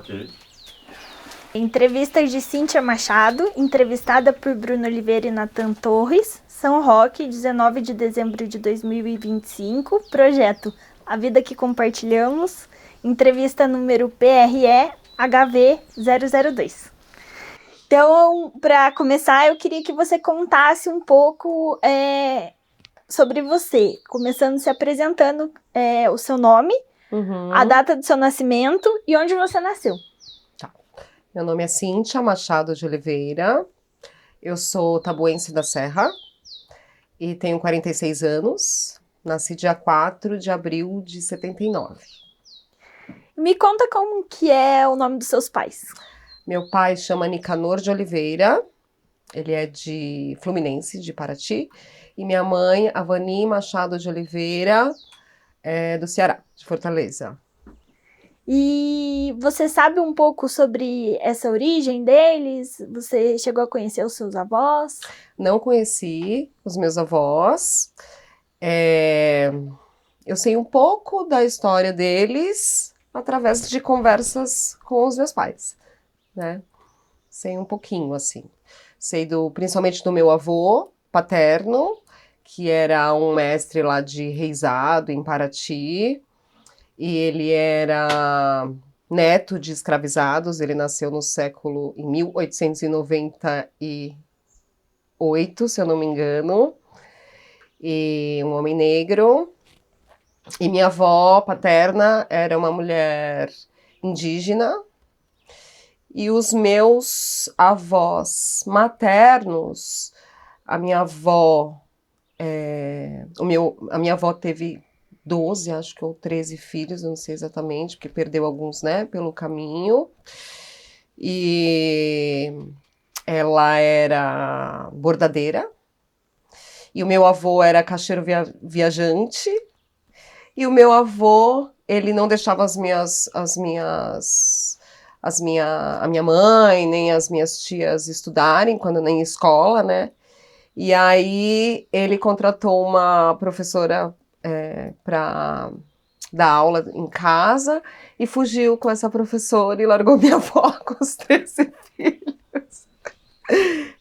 Ok. Entrevistas de Cíntia Machado, entrevistada por Bruno Oliveira e Nathan Torres, São Roque, 19 de dezembro de 2025, projeto A Vida que Compartilhamos, entrevista número PRE HV 002. Então, para começar, eu queria que você contasse um pouco sobre você, começando se apresentando o seu nome, a data do seu nascimento e onde você nasceu. Meu nome é Cíntia Machado de Oliveira, eu sou tabuense da Serra e tenho 46 anos, nasci dia 4 de abril de 79. Me conta como que é o nome dos seus pais. Meu pai chama Nicanor de Oliveira, ele é de Fluminense, de Paraty, e minha mãe, Avani Machado de Oliveira, é do Ceará, de Fortaleza. E você sabe um pouco sobre essa origem deles? Você chegou a conhecer os seus avós? Não conheci os meus avós. Eu sei um pouco da história deles através de conversas com os meus pais, né? Sei um pouquinho, assim. Sei principalmente do meu avô paterno, que era um mestre lá de reizado em Paraty. E ele era neto de escravizados, ele nasceu em 1898, se eu não me engano, e um homem negro. E minha avó paterna era uma mulher indígena, e os meus avós maternos, a minha avó, a minha avó teve 12, acho que ou 13 filhos, não sei exatamente, porque perdeu alguns, né, pelo caminho. E ela era bordadeira. E o meu avô era caixeiro viajante. E o meu avô, ele não deixava a minha mãe, nem as minhas tias estudarem, quando nem escola, né? E aí ele contratou uma professora para dar aula em casa e fugiu com essa professora e largou minha avó com os 13 filhos.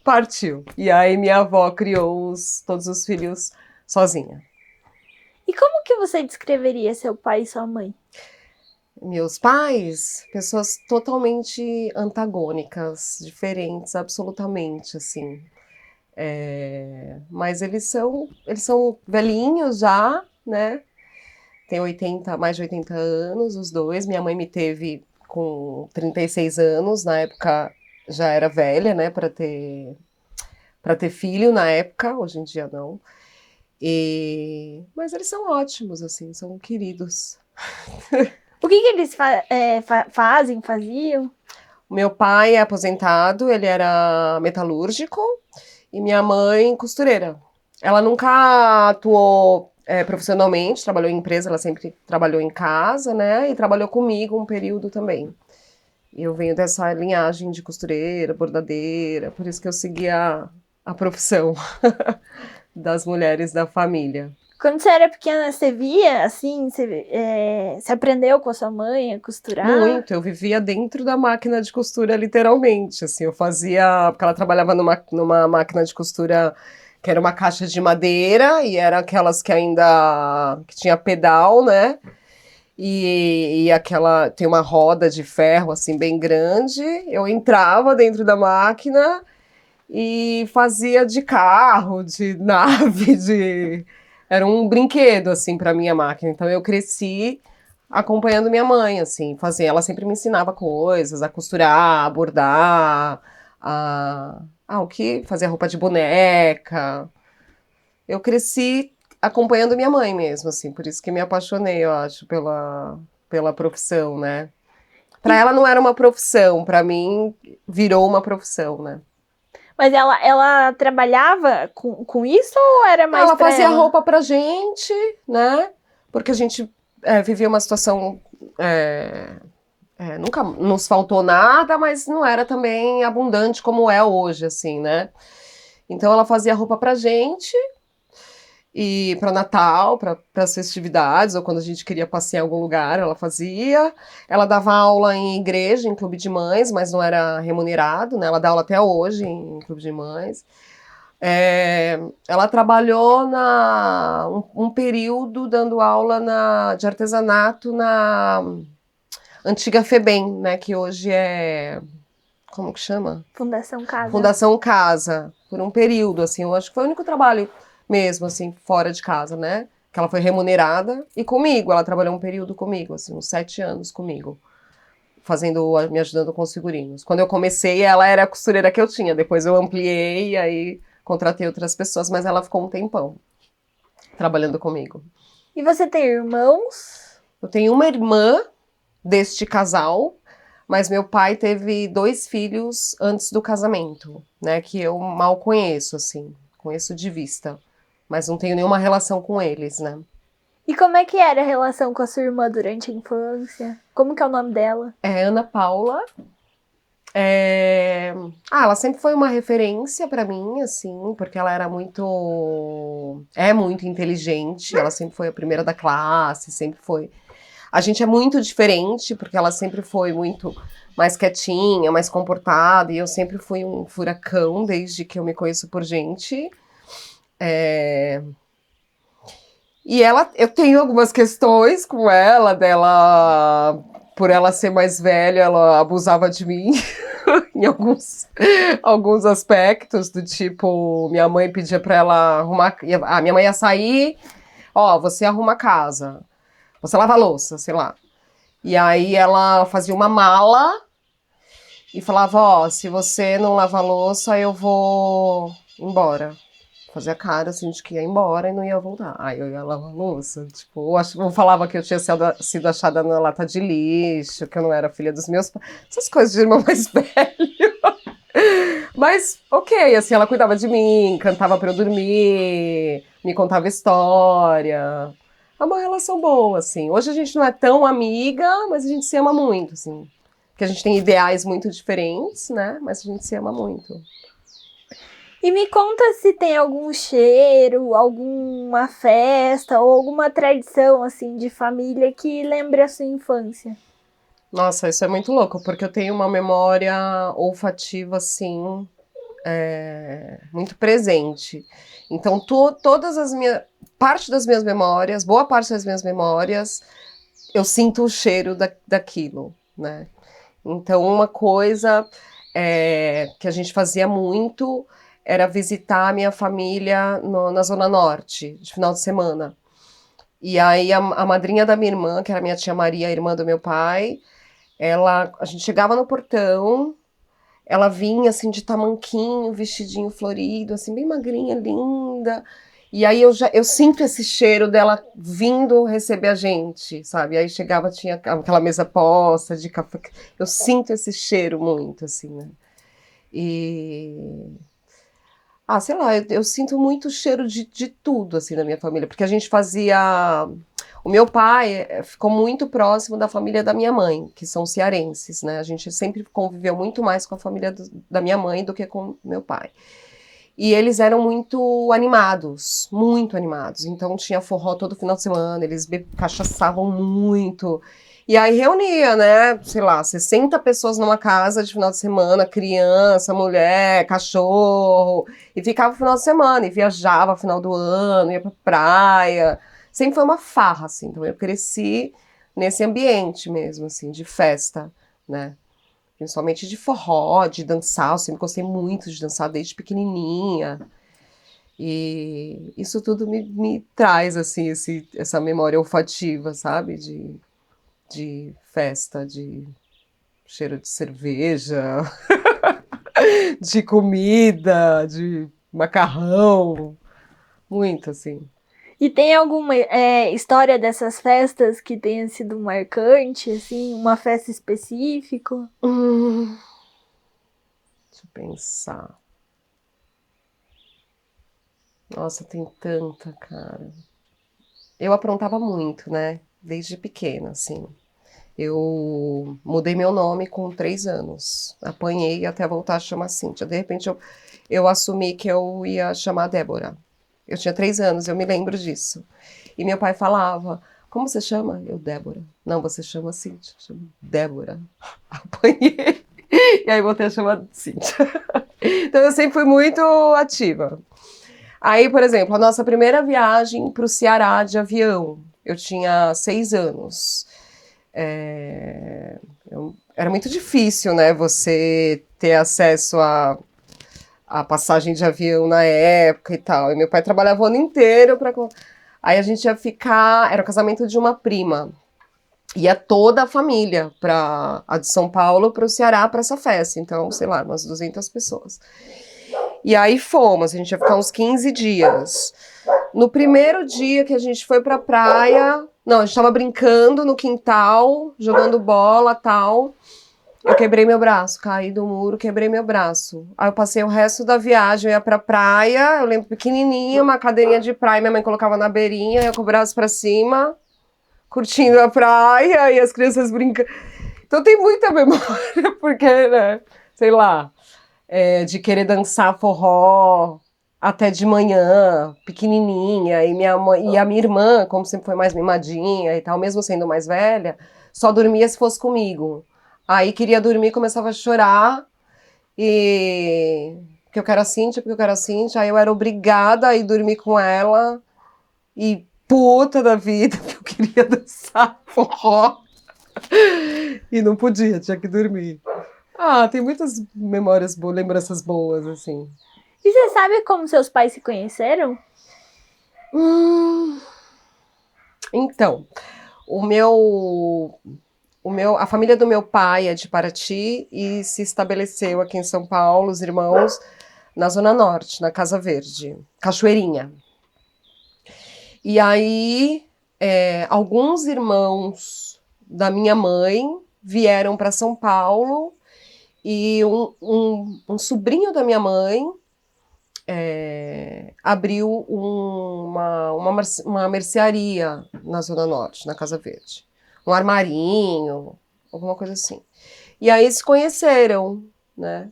Partiu. E aí minha avó criou todos os filhos sozinha. E como que você descreveria seu pai e sua mãe? Meus pais, pessoas totalmente antagônicas, diferentes, absolutamente, assim. Mas eles são velhinhos já, né? Tem mais de 80 anos, os dois. Minha mãe me teve com 36 anos, na época já era velha, né, para ter filho na época, hoje em dia não. Mas eles são ótimos, assim, são queridos. O que eles faziam? O meu pai é aposentado, ele era metalúrgico, e minha mãe costureira. Ela nunca atuou profissionalmente, trabalhou em empresa, ela sempre trabalhou em casa, né? E trabalhou comigo um período também. Eu venho dessa linhagem de costureira, bordadeira, por isso que eu segui a profissão das mulheres da família. Quando você era pequena, você via, assim, você aprendeu com a sua mãe a costurar? Muito, eu vivia dentro da máquina de costura, literalmente, assim, eu fazia, porque ela trabalhava numa máquina de costura que era uma caixa de madeira, e era aquelas que tinha pedal, né, e tem uma roda de ferro, assim, bem grande, eu entrava dentro da máquina e fazia de carro, de nave, era um brinquedo, assim, para minha máquina, então eu cresci acompanhando minha mãe, assim, ela sempre me ensinava coisas, a costurar, a bordar, fazer roupa de boneca. Eu cresci acompanhando minha mãe mesmo, assim, por isso que me apaixonei, eu acho, pela profissão, né? Para ela não era uma profissão, para mim virou uma profissão, né? Mas ela trabalhava com isso ou era mais Ela fazia ela? roupa pra gente, né? Porque a gente vivia uma situação... nunca nos faltou nada, mas não era também abundante como é hoje, assim, né? Então ela fazia roupa pra gente E para Natal, para as festividades, ou quando a gente queria passear em algum lugar, ela fazia. Ela dava aula em igreja, em clube de mães, mas não era remunerado, né? Ela dá aula até hoje em clube de mães. Ela trabalhou um período dando aula de artesanato na antiga FEBEM, né? Que hoje é... Como que chama? Fundação Casa. Fundação Casa, por um período, assim. Eu acho que foi o único trabalho mesmo, assim, fora de casa, né? Que ela foi remunerada e comigo. Ela trabalhou um período comigo, assim, uns 7 anos comigo. Me ajudando com os figurinos. Quando eu comecei, ela era a costureira que eu tinha. Depois eu ampliei e aí contratei outras pessoas, mas ela ficou um tempão trabalhando comigo. E você tem irmãos? Eu tenho uma irmã deste casal, mas meu pai teve 2 filhos antes do casamento, né? Que eu mal conheço, assim. Conheço de vista. Mas não tenho nenhuma relação com eles, né? E como é que era a relação com a sua irmã durante a infância? Como que é o nome dela? É Ana Paula. Ela sempre foi uma referência pra mim, assim, porque ela era muito... É muito inteligente, ela sempre foi a primeira da classe, sempre foi... A gente é muito diferente, porque ela sempre foi muito mais quietinha, mais comportada, e eu sempre fui um furacão desde que eu me conheço por gente. E eu tenho algumas questões com ela, por ela ser mais velha, ela abusava de mim em alguns aspectos, do tipo, minha mãe pedia pra ela arrumar, minha mãe ia sair, ó, você arruma a casa, você lava a louça, sei lá. E aí ela fazia uma mala e falava, ó, se você não lavar a louça, eu vou embora. Fazia cara, assim, de que ia embora e não ia voltar. Aí eu ia lavar a louça. Tipo, eu falava que eu tinha sido achada na lata de lixo, que eu não era filha dos meus pais. Essas coisas de irmão mais velho. Mas, ok, assim, ela cuidava de mim, cantava pra eu dormir, me contava história. É uma relação boa, assim. Hoje a gente não é tão amiga, mas a gente se ama muito, assim. Porque a gente tem ideais muito diferentes, né? Mas a gente se ama muito. E me conta se tem algum cheiro, alguma festa ou alguma tradição assim de família que lembra a sua infância. Nossa, isso é muito louco, porque eu tenho uma memória olfativa, assim, muito presente. Então, todas as minhas... Parte das minhas memórias, boa parte das minhas memórias, eu sinto o cheiro daquilo, né? Então, uma coisa que a gente fazia muito era visitar a minha família na Zona Norte, de final de semana. E aí, a madrinha da minha irmã, que era minha tia Maria, a irmã do meu pai, a gente chegava no portão, ela vinha assim de tamanquinho, vestidinho florido, assim, bem magrinha, linda. E aí eu sinto esse cheiro dela vindo receber a gente, sabe? Aí chegava, tinha aquela mesa posta de café. Eu sinto esse cheiro muito, assim, né? E... sei lá, eu sinto muito cheiro de tudo, assim, na minha família. Porque a gente fazia... O meu pai ficou muito próximo da família da minha mãe, que são cearenses, né? A gente sempre conviveu muito mais com a família da minha mãe do que com meu pai. E eles eram muito animados, muito animados. Então tinha forró todo final de semana, eles cachaçavam muito. E aí reunia, né? Sei lá, 60 pessoas numa casa de final de semana, criança, mulher, cachorro. E ficava o final de semana, e viajava no final do ano, ia pra praia. Sempre foi uma farra, assim. Então eu cresci nesse ambiente mesmo, assim, de festa, né? Principalmente de forró, de dançar. Eu sempre gostei muito de dançar desde pequenininha. E isso tudo me traz, assim, essa memória olfativa, sabe? De festa, de cheiro de cerveja, de comida, de macarrão. Muito, assim. E tem alguma história dessas festas que tenha sido marcante, assim, uma festa específica? Deixa eu pensar. Nossa, tem tanta, cara. Eu aprontava muito, né? Desde pequena, assim. Eu mudei meu nome com 3 anos. Apanhei até voltar a chamar Cíntia. De repente, eu assumi que eu ia chamar Débora. Eu tinha 3 anos, eu me lembro disso. E meu pai falava, como você chama? Eu, Débora. Não, você chama Cíntia. Eu chamo Débora. Apanhei. E aí voltei a chamar Cíntia. Então eu sempre fui muito ativa. Aí, por exemplo, a nossa primeira viagem para o Ceará de avião, eu tinha 6 anos. Era muito difícil, né, você ter acesso a passagem de avião na época e tal. E meu pai trabalhava o ano inteiro para. Aí a gente ia ficar. Era o casamento de uma prima. Ia toda a família para a de São Paulo para o Ceará para essa festa. Então, sei lá, umas 200 pessoas. E aí fomos, a gente ia ficar uns 15 dias. No primeiro dia que a gente foi pra praia, não, a gente tava brincando no quintal, jogando bola, tal. Eu quebrei meu braço, caí do muro, quebrei meu braço. Aí eu passei o resto da viagem, eu ia pra praia, eu lembro pequenininha, uma cadeirinha de praia, minha mãe colocava na beirinha, eu com o braço pra cima, curtindo a praia e as crianças brincando. Então tem muita memória, porque, né, sei lá, de querer dançar forró até de manhã, pequenininha, e minha mãe, e a minha irmã, como sempre foi mais mimadinha e tal, mesmo sendo mais velha, só dormia se fosse comigo. Aí queria dormir, começava a chorar, e porque eu quero a Cíntia, porque eu quero a Cíntia, aí eu era obrigada a ir dormir com ela, e puta da vida, porque eu queria dançar forró, e não podia, tinha que dormir. Ah, tem muitas memórias boas, lembranças boas, assim. E você sabe como seus pais se conheceram? Hum, então, o meu, a família do meu pai é de Paraty e se estabeleceu aqui em São Paulo, os irmãos, na Zona Norte, na Casa Verde, Cachoeirinha. E aí, alguns irmãos da minha mãe vieram para São Paulo e um sobrinho da minha mãe abriu uma mercearia na Zona Norte, na Casa Verde. Um armarinho, alguma coisa assim. E aí se conheceram, né?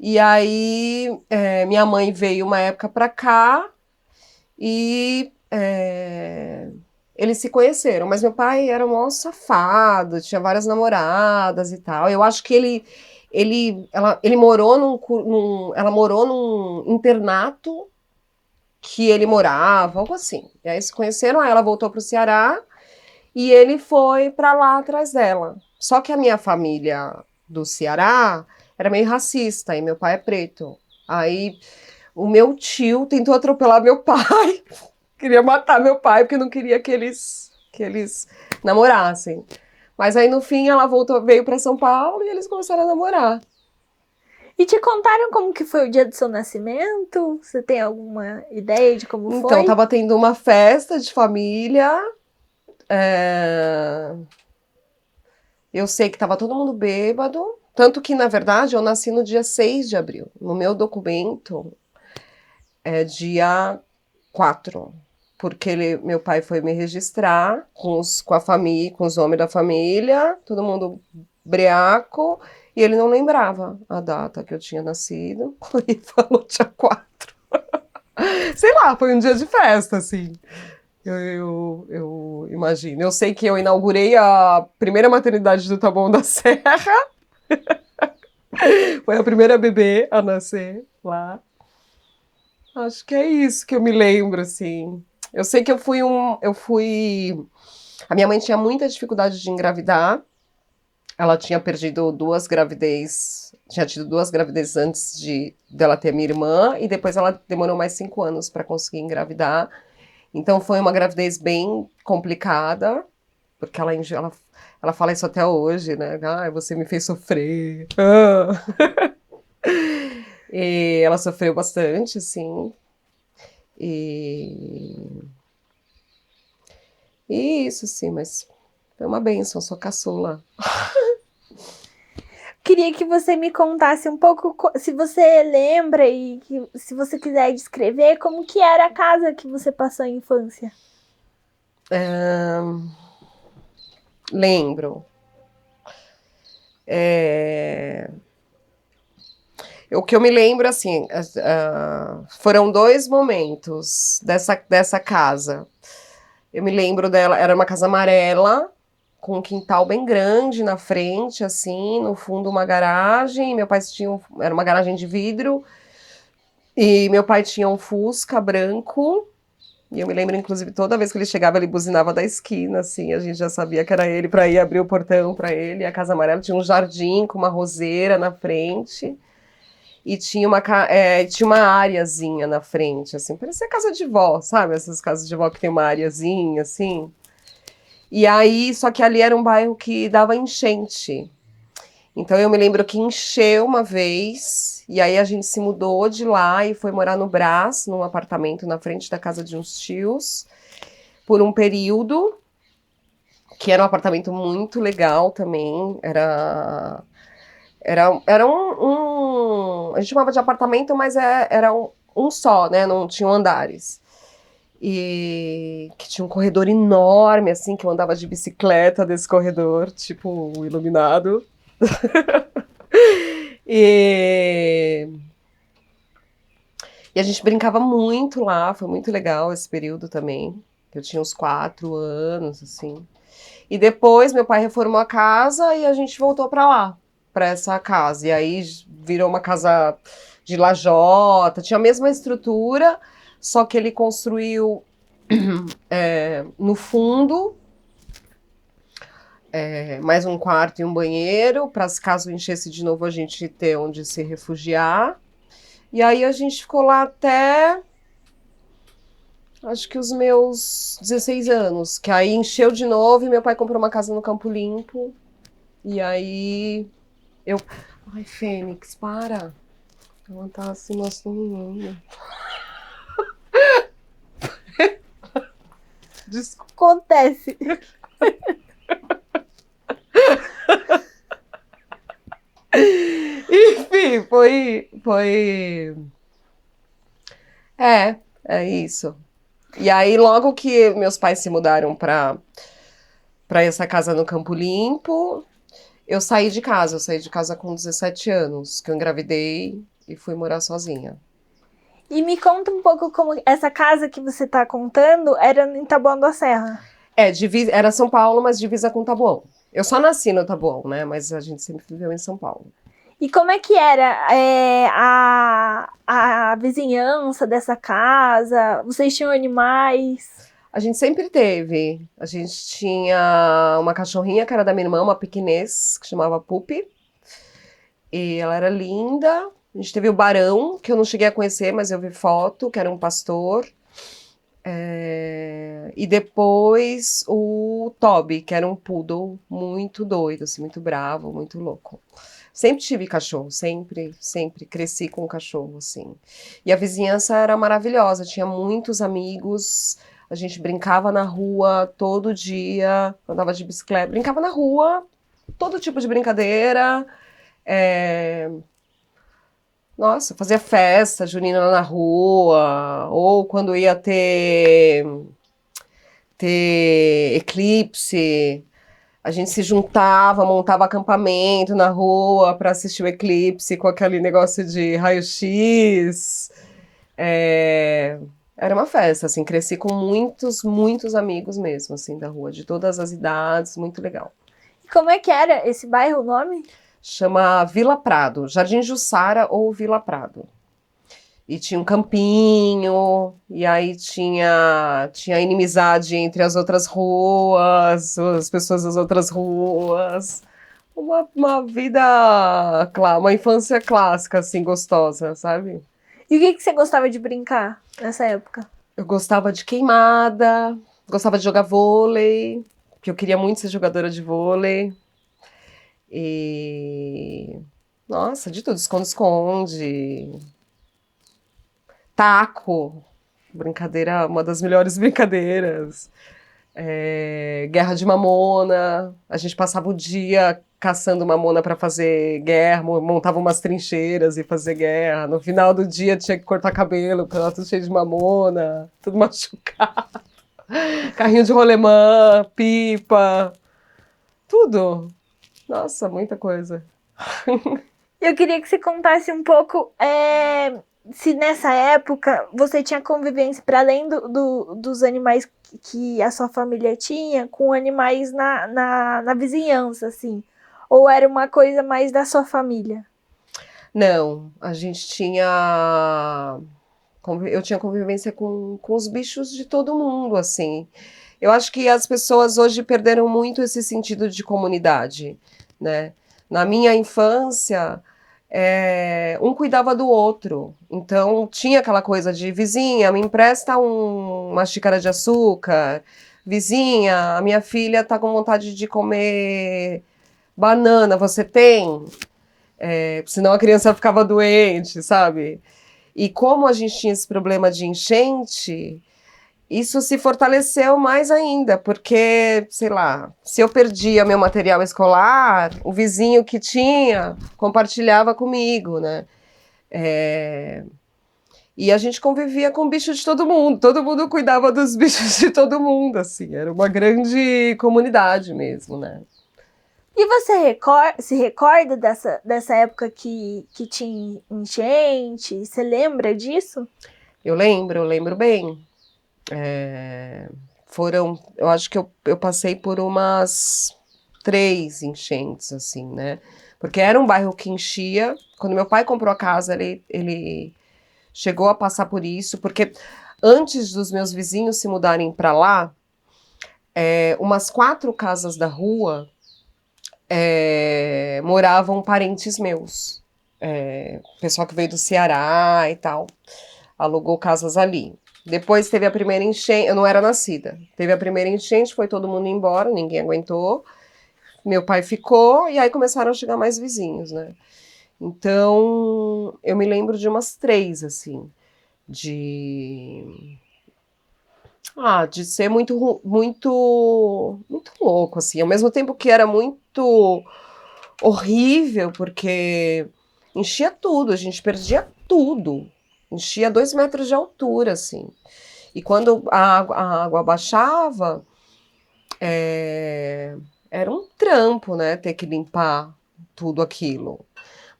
E aí minha mãe veio uma época para cá e eles se conheceram, mas meu pai era um mó safado, tinha várias namoradas e tal. Eu acho que ele morou ela morou num internato que ele morava, algo assim. E aí se conheceram, aí ela voltou para o Ceará e ele foi para lá atrás dela. Só que a minha família do Ceará era meio racista e meu pai é preto. Aí o meu tio tentou atropelar meu pai, queria matar meu pai porque não queria que eles namorassem. Mas aí no fim ela voltou, veio para São Paulo e eles começaram a namorar. E te contaram como que foi o dia do seu nascimento? Você tem alguma ideia de como Então, foi? tava tendo uma festa de família. Eu sei que tava todo mundo bêbado. Tanto que, na verdade, eu nasci no dia 6 de abril. No meu documento é dia 4. Porque meu pai foi me registrar com a família, com os homens da família, todo mundo breaco, e ele não lembrava a data que eu tinha nascido. E falou dia 4. Sei lá, foi um dia de festa, assim. Eu imagino. Eu sei que eu inaugurei a primeira maternidade do Taboão da Serra. Foi a primeira bebê a nascer lá. Acho que é isso que eu me lembro, assim. Eu sei que eu fui. A minha mãe tinha muita dificuldade de engravidar. Ela tinha perdido 2 gravidez, tinha tido 2 gravidezes antes de dela ter minha irmã, e depois ela demorou mais 5 anos para conseguir engravidar. Então foi uma gravidez bem complicada, porque ela fala isso até hoje, né? Ah, você me fez sofrer. Ah. E ela sofreu bastante, assim. E, e isso, sim, mas foi uma bênção, sou caçula. Queria que você me contasse um pouco, se você lembra e se você quiser descrever como que era a casa que você passou a infância. Lembro. É, O que eu me lembro, assim, foram 2 momentos dessa casa. Eu me lembro dela, era uma casa amarela, com um quintal bem grande na frente, assim, no fundo uma garagem. Meu pai tinha, era uma garagem de vidro, e meu pai tinha um Fusca branco. E eu me lembro, inclusive, toda vez que ele chegava, ele buzinava da esquina, assim, a gente já sabia que era ele para ir abrir o portão para ele. E a casa amarela tinha um jardim com uma roseira na frente. E tinha uma areazinha na frente, assim, parecia casa de vó, sabe? Essas casas de vó que tem uma areazinha, assim. E aí, só que ali era um bairro que dava enchente. Então eu me lembro que encheu uma vez, e aí a gente se mudou de lá e foi morar no Brás, num apartamento na frente da casa de uns tios, por um período, que era um apartamento muito legal também. Era a gente chamava de apartamento, mas era um só, né? Não tinham andares. E que tinha um corredor enorme, assim, que eu andava de bicicleta desse corredor, tipo, iluminado. E, e a gente brincava muito lá, foi muito legal esse período também. Eu tinha uns 4 anos, assim. E depois meu pai reformou a casa e a gente voltou pra lá, pra essa casa. E aí virou uma casa de lajota, tinha a mesma estrutura, só que ele construiu no fundo mais um quarto e um banheiro, para caso enchesse de novo a gente ter onde se refugiar. E aí a gente ficou lá até acho que os meus 16 anos, que aí encheu de novo e meu pai comprou uma casa no Campo Limpo. E aí eu. Ai, Fênix, para. Ela tá assim, nossa, menina. Desculpa. Acontece. Enfim, foi. É isso. E aí, logo que meus pais se mudaram pra essa casa no Campo Limpo, eu saí de casa. Eu saí de casa com 17 anos, que eu engravidei e fui morar sozinha. E me conta um pouco como essa casa que você tá contando era em Taboão da Serra. Era São Paulo, mas divisa com Taboão. Eu só nasci no Taboão, né? Mas a gente sempre viveu em São Paulo. E como é que era a vizinhança dessa casa? Vocês tinham animais? A gente sempre teve. A gente tinha uma cachorrinha que era da minha irmã, uma pequinês, que chamava Pupi. E ela era linda. A gente teve o Barão, que eu não cheguei a conhecer, mas eu vi foto, que era um pastor. E depois o Toby, que era um poodle muito doido, assim, muito bravo, muito louco. Sempre tive cachorro, sempre, sempre cresci com cachorro, assim. E a vizinhança era maravilhosa, tinha muitos amigos, a gente brincava na rua todo dia, andava de bicicleta, brincava na rua, todo tipo de brincadeira. É, Nossa, fazia festa junina na rua, ou quando ia ter eclipse, a gente se juntava, montava acampamento na rua para assistir o eclipse com aquele negócio de raio-x. É, Era uma festa, assim, cresci com muitos, muitos amigos mesmo, assim, da rua, de todas as idades, muito legal. E como é que era esse bairro, o nome? Chama Vila Prado, Jardim Jussara ou Vila Prado. E tinha um campinho, e aí tinha inimizade entre as outras ruas, as pessoas das outras ruas. Uma vida, uma infância clássica, assim, gostosa, sabe? E o que você gostava de brincar nessa época? Eu gostava de queimada, gostava de jogar vôlei, porque eu queria muito ser jogadora de vôlei. E... Nossa, de tudo, esconde-esconde, taco, brincadeira, uma das melhores brincadeiras. Guerra de mamona, a gente passava o dia caçando mamona para fazer guerra, montava umas trincheiras e fazer guerra. No final do dia tinha que cortar cabelo, porque tava tudo cheio de mamona, tudo machucado. Carrinho de rolemã, pipa, tudo. Nossa, muita coisa. Eu queria que você contasse um pouco se nessa época você tinha convivência para além dos animais que a sua família tinha, com animais na vizinhança, assim. Ou era uma coisa mais da sua família? Não, a gente tinha. Eu tinha convivência com os bichos de todo mundo, assim. Eu acho que as pessoas hoje perderam muito esse sentido de comunidade, né? Na minha infância, um cuidava do outro. Então, tinha aquela coisa de vizinha, me empresta uma xícara de açúcar. Vizinha, a minha filha tá com vontade de comer banana, você tem? Senão a criança ficava doente, sabe? E como a gente tinha esse problema de enchente, isso se fortaleceu mais ainda, porque, sei lá, se eu perdia meu material escolar, o vizinho que tinha compartilhava comigo, né? É, E a gente convivia com bicho de todo mundo cuidava dos bichos de todo mundo, assim, era uma grande comunidade mesmo, né? E você se recorda dessa época que tinha enchente? Você lembra disso? Eu lembro bem. Eu acho que eu passei por umas 3 enchentes, assim, né? Porque era um bairro que enchia. Quando meu pai comprou a casa, ele chegou a passar por isso, porque antes dos meus vizinhos se mudarem para lá, umas 4 casas da rua moravam parentes meus. Pessoal que veio do Ceará e tal, alugou casas ali. Depois teve a primeira enchente, eu não era nascida. Teve a primeira enchente, foi todo mundo embora, ninguém aguentou. Meu pai ficou e aí começaram a chegar mais vizinhos, né? Então, eu me lembro de umas 3, assim, de de ser muito louco, assim, ao mesmo tempo que era muito horrível, porque enchia tudo, a gente perdia tudo, enchia 2 metros de altura, assim. E quando a água baixava, era um trampo, né, ter que limpar tudo aquilo.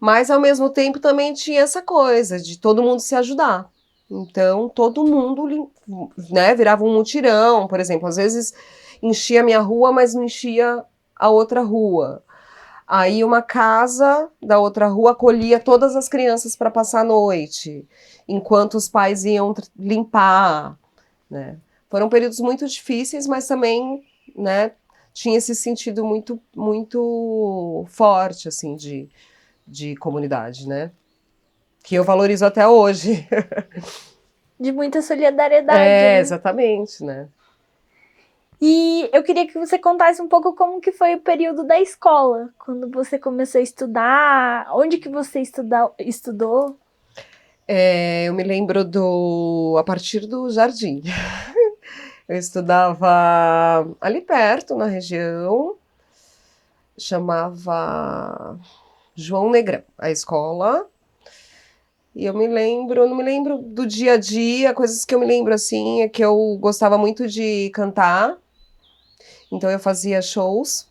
Mas ao mesmo tempo também tinha essa coisa de todo mundo se ajudar. Então todo mundo, né, virava um mutirão, por exemplo, às vezes enchia a minha rua, mas não enchia a outra rua. Aí uma casa da outra rua acolhia todas as crianças para passar a noite, enquanto os pais iam limpar, né? Foram períodos muito difíceis, mas também, né, tinha esse sentido muito forte, assim, de comunidade, né? Que eu valorizo até hoje. De muita solidariedade, né? Exatamente, né? E eu queria que você contasse um pouco como que foi o período da escola, quando você começou a estudar, onde que você estudou? Eu me lembro a partir do jardim. Eu estudava ali perto, na região, chamava João Negrão, a escola. E eu não me lembro do dia a dia, coisas que eu me lembro assim, é que eu gostava muito de cantar, então eu fazia shows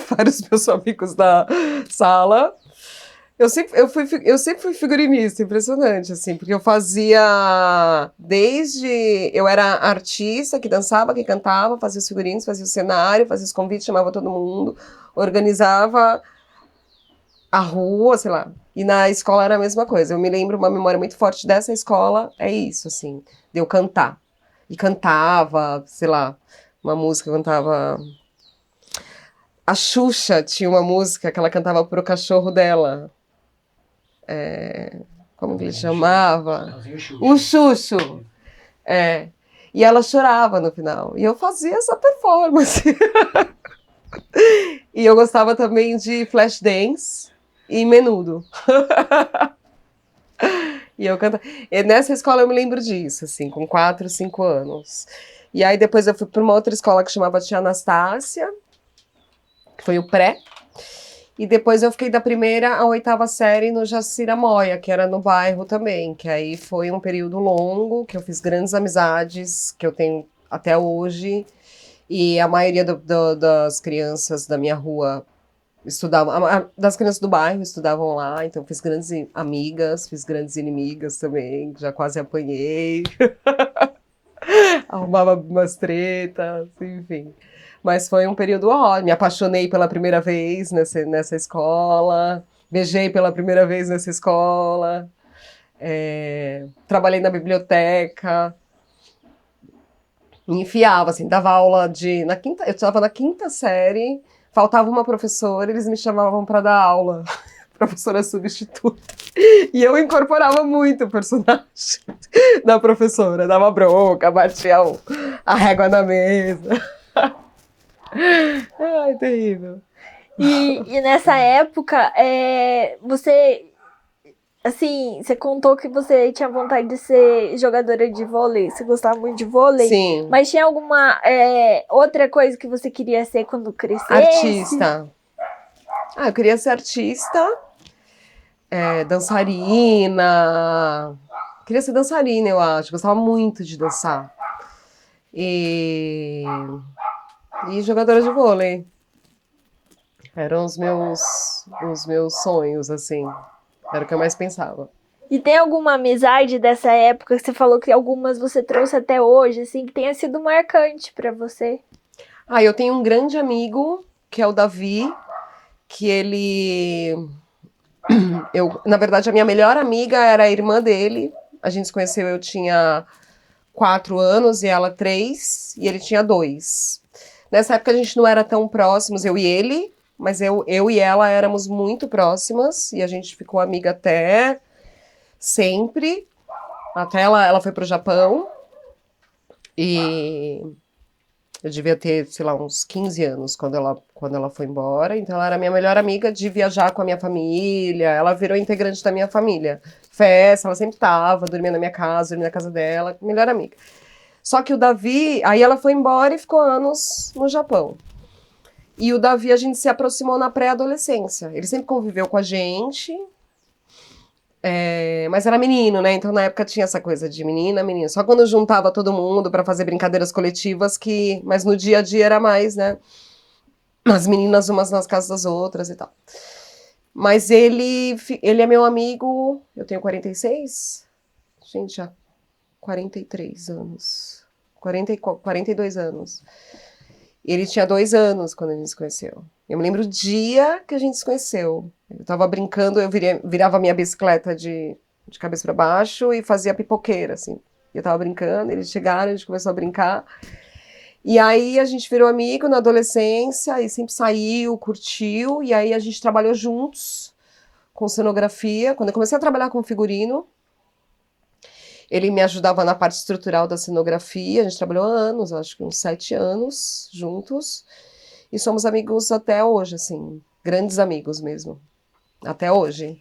para os meus amigos da sala. Eu sempre fui figurinista, impressionante, assim, porque eu fazia desde. Eu era artista que dançava, que cantava, fazia os figurinos, fazia o cenário, fazia os convites, chamava todo mundo, organizava a rua, sei lá. E na escola era a mesma coisa. Eu me lembro uma memória muito forte dessa escola, é isso, assim, de eu cantar. E cantava, sei lá, uma música, eu cantava. A Xuxa tinha uma música que ela cantava pro cachorro dela. Como que ele chamava? O Xuxo. É. E ela chorava no final. E eu fazia essa performance. E eu gostava também de Flashdance e Menudo. E eu canto. E nessa escola eu me lembro disso, assim, com 4, 5 anos. E aí depois eu fui para uma outra escola que chamava Tia Anastácia, que foi o pré. E depois eu fiquei da primeira à 8ª série no Jaciramoia, que era no bairro também, que aí foi um período longo, que eu fiz grandes amizades, que eu tenho até hoje, e a maioria das crianças da minha rua Estudavam, das crianças do bairro estudavam lá, então fiz grandes amigas, fiz grandes inimigas também, já quase apanhei, arrumava umas tretas, enfim. Mas foi um período ótimo, me apaixonei pela primeira vez nessa escola, beijei pela primeira vez nessa escola, trabalhei na biblioteca, me enfiava, assim, dava aula eu estava na quinta série, faltava uma professora, eles me chamavam para dar aula, professora substituta, e eu incorporava muito o personagem da professora, dava bronca, batia a régua na mesa. Ai, terrível. E nessa época, você, assim, você contou que você tinha vontade de ser jogadora de vôlei, você gostava muito de vôlei, Sim, mas tinha alguma outra coisa que você queria ser quando crescesse? artista. Ah, eu queria ser artista, dançarina. Queria ser dançarina, eu acho. Gostava muito de dançar. E, e jogadora de vôlei. Eram os meus sonhos, assim. Era o que eu mais pensava. E tem alguma amizade dessa época que você falou que algumas você trouxe até hoje, assim, que tenha sido marcante pra você? Ah, eu tenho um grande amigo, que é o Davi, que ele... na verdade, a minha melhor amiga era a irmã dele. A gente se conheceu, eu tinha 4 anos e ela 3, e ele tinha 2. Nessa época a gente não era tão próximos, eu e ele, mas eu e ela éramos muito próximas, e a gente ficou amiga até sempre. Até ela foi pro Japão, e eu devia ter, sei lá, uns 15 anos quando ela foi embora. Então ela era minha melhor amiga de viajar com a minha família. Ela virou integrante da minha família. Festa, ela sempre tava, dormia na minha casa, dormia na casa dela, melhor amiga. Só que o Davi, aí ela foi embora e ficou anos no Japão. E o Davi a gente se aproximou na pré-adolescência. Ele sempre conviveu com a gente, mas era menino, né? Então na época tinha essa coisa de menina, menina. Só quando juntava todo mundo pra fazer brincadeiras coletivas mas no dia a dia era mais, né? As meninas umas nas casas das outras e tal. Mas ele é meu amigo, eu tenho 46, gente, há 43 anos. 42 anos. Ele tinha 2 anos quando a gente se conheceu. Eu me lembro o dia que a gente se conheceu. Eu tava brincando, eu virava minha bicicleta de cabeça para baixo e fazia pipoqueira, assim. Eu tava brincando, eles chegaram, a gente começou a brincar. E aí a gente virou amigo na adolescência e sempre saiu, curtiu. E aí a gente trabalhou juntos com cenografia. Quando eu comecei a trabalhar com figurino, ele me ajudava na parte estrutural da cenografia. A gente trabalhou anos, acho que uns 7 anos juntos. E somos amigos até hoje, assim, grandes amigos mesmo. Até hoje.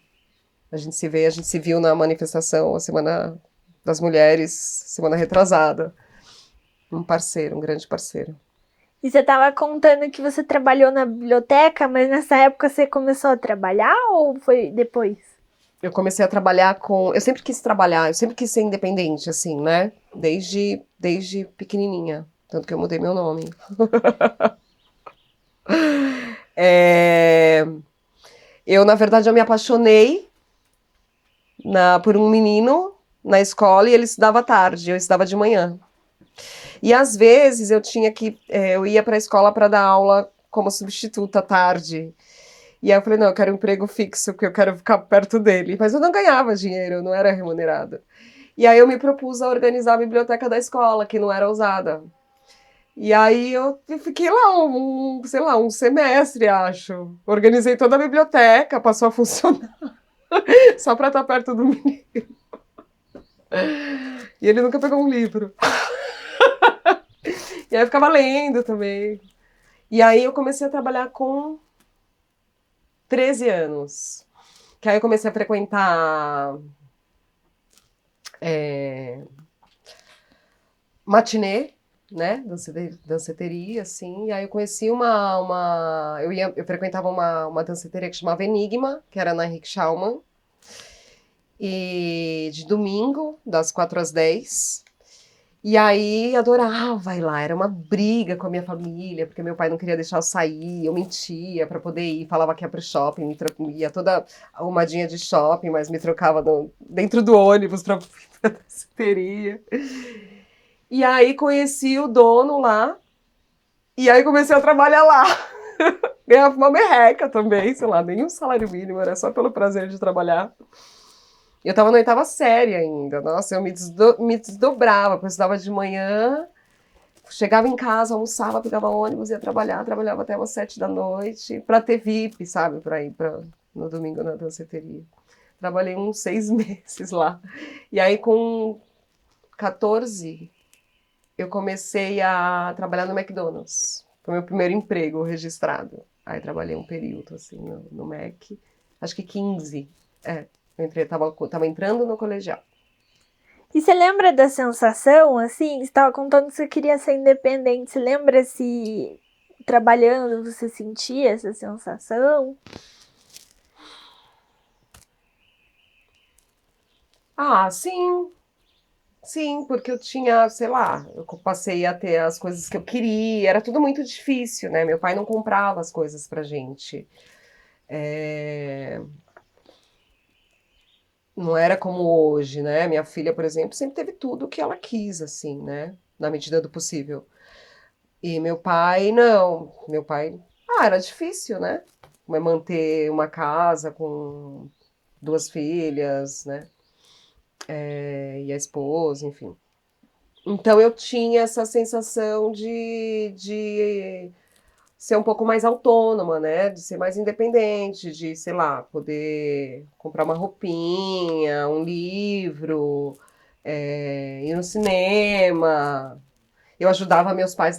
A gente se viu na manifestação, a Semana das Mulheres, semana retrasada. Um parceiro, um grande parceiro. E você estava contando que você trabalhou na biblioteca, mas nessa época você começou a trabalhar ou foi depois? Eu comecei a trabalhar com... Eu sempre quis trabalhar, eu sempre quis ser independente, assim, né? Desde pequenininha. Tanto que eu mudei meu nome. Eu, na verdade, eu me apaixonei por um menino na escola e ele estudava à tarde, eu estudava de manhã. E às vezes eu ia para a escola para dar aula como substituta à tarde. E aí eu falei, não, eu quero um emprego fixo, porque eu quero ficar perto dele. Mas eu não ganhava dinheiro, eu não era remunerada. E aí eu me propus a organizar a biblioteca da escola, que não era usada. E aí eu fiquei lá sei lá, um semestre, acho. Organizei toda a biblioteca, passou a funcionar, só para estar perto do menino. E ele nunca pegou um livro. E aí eu ficava lendo também. E aí eu comecei a trabalhar com 13 anos. Que aí eu comecei a frequentar matinê, né? Danceteria, assim. E aí eu conheci eu frequentava uma danceteria que chamava Enigma, que era na Henrique Schaumann. E de domingo, das 4 às 10. E aí adorava ir lá, era uma briga com a minha família, porque meu pai não queria deixar eu sair, eu mentia para poder ir, falava que ia pro shopping, ia toda arrumadinha de shopping, mas me trocava dentro do ônibus para a danceteria. E aí conheci o dono lá, e aí comecei a trabalhar lá. Ganhava uma merreca também, sei lá, nem um salário mínimo, era só pelo prazer de trabalhar. Eu tava na oitava série ainda, nossa, eu me desdobrava, porque eu estudava de manhã, chegava em casa, almoçava, pegava ônibus, ia trabalhar, trabalhava até umas 7 da noite, pra ter VIP, sabe, pra ir no domingo na danceteria. Trabalhei uns 6 meses lá. E aí com 14, eu comecei a trabalhar no McDonald's. Foi meu primeiro emprego registrado. Aí trabalhei um período, assim, no Mac. Acho que 15. É, eu entrei, tava entrando no colegial. E você lembra da sensação, assim? Você estava contando que você queria ser independente. Você lembra se trabalhando você sentia essa sensação? Ah, sim, sim, porque eu tinha, sei lá, eu passei a ter as coisas que eu queria, era tudo muito difícil, né? Meu pai não comprava as coisas pra gente. É, não era como hoje, né? Minha filha, por exemplo, sempre teve tudo o que ela quis, assim, né? Na medida do possível. E meu pai, não. Meu pai, era difícil, né? Manter uma casa com 2 filhas, né? E a esposa, enfim. Então eu tinha essa sensação de ser um pouco mais autônoma, né? De ser mais independente, de, sei lá, poder comprar uma roupinha, um livro, ir no cinema. Eu ajudava meus pais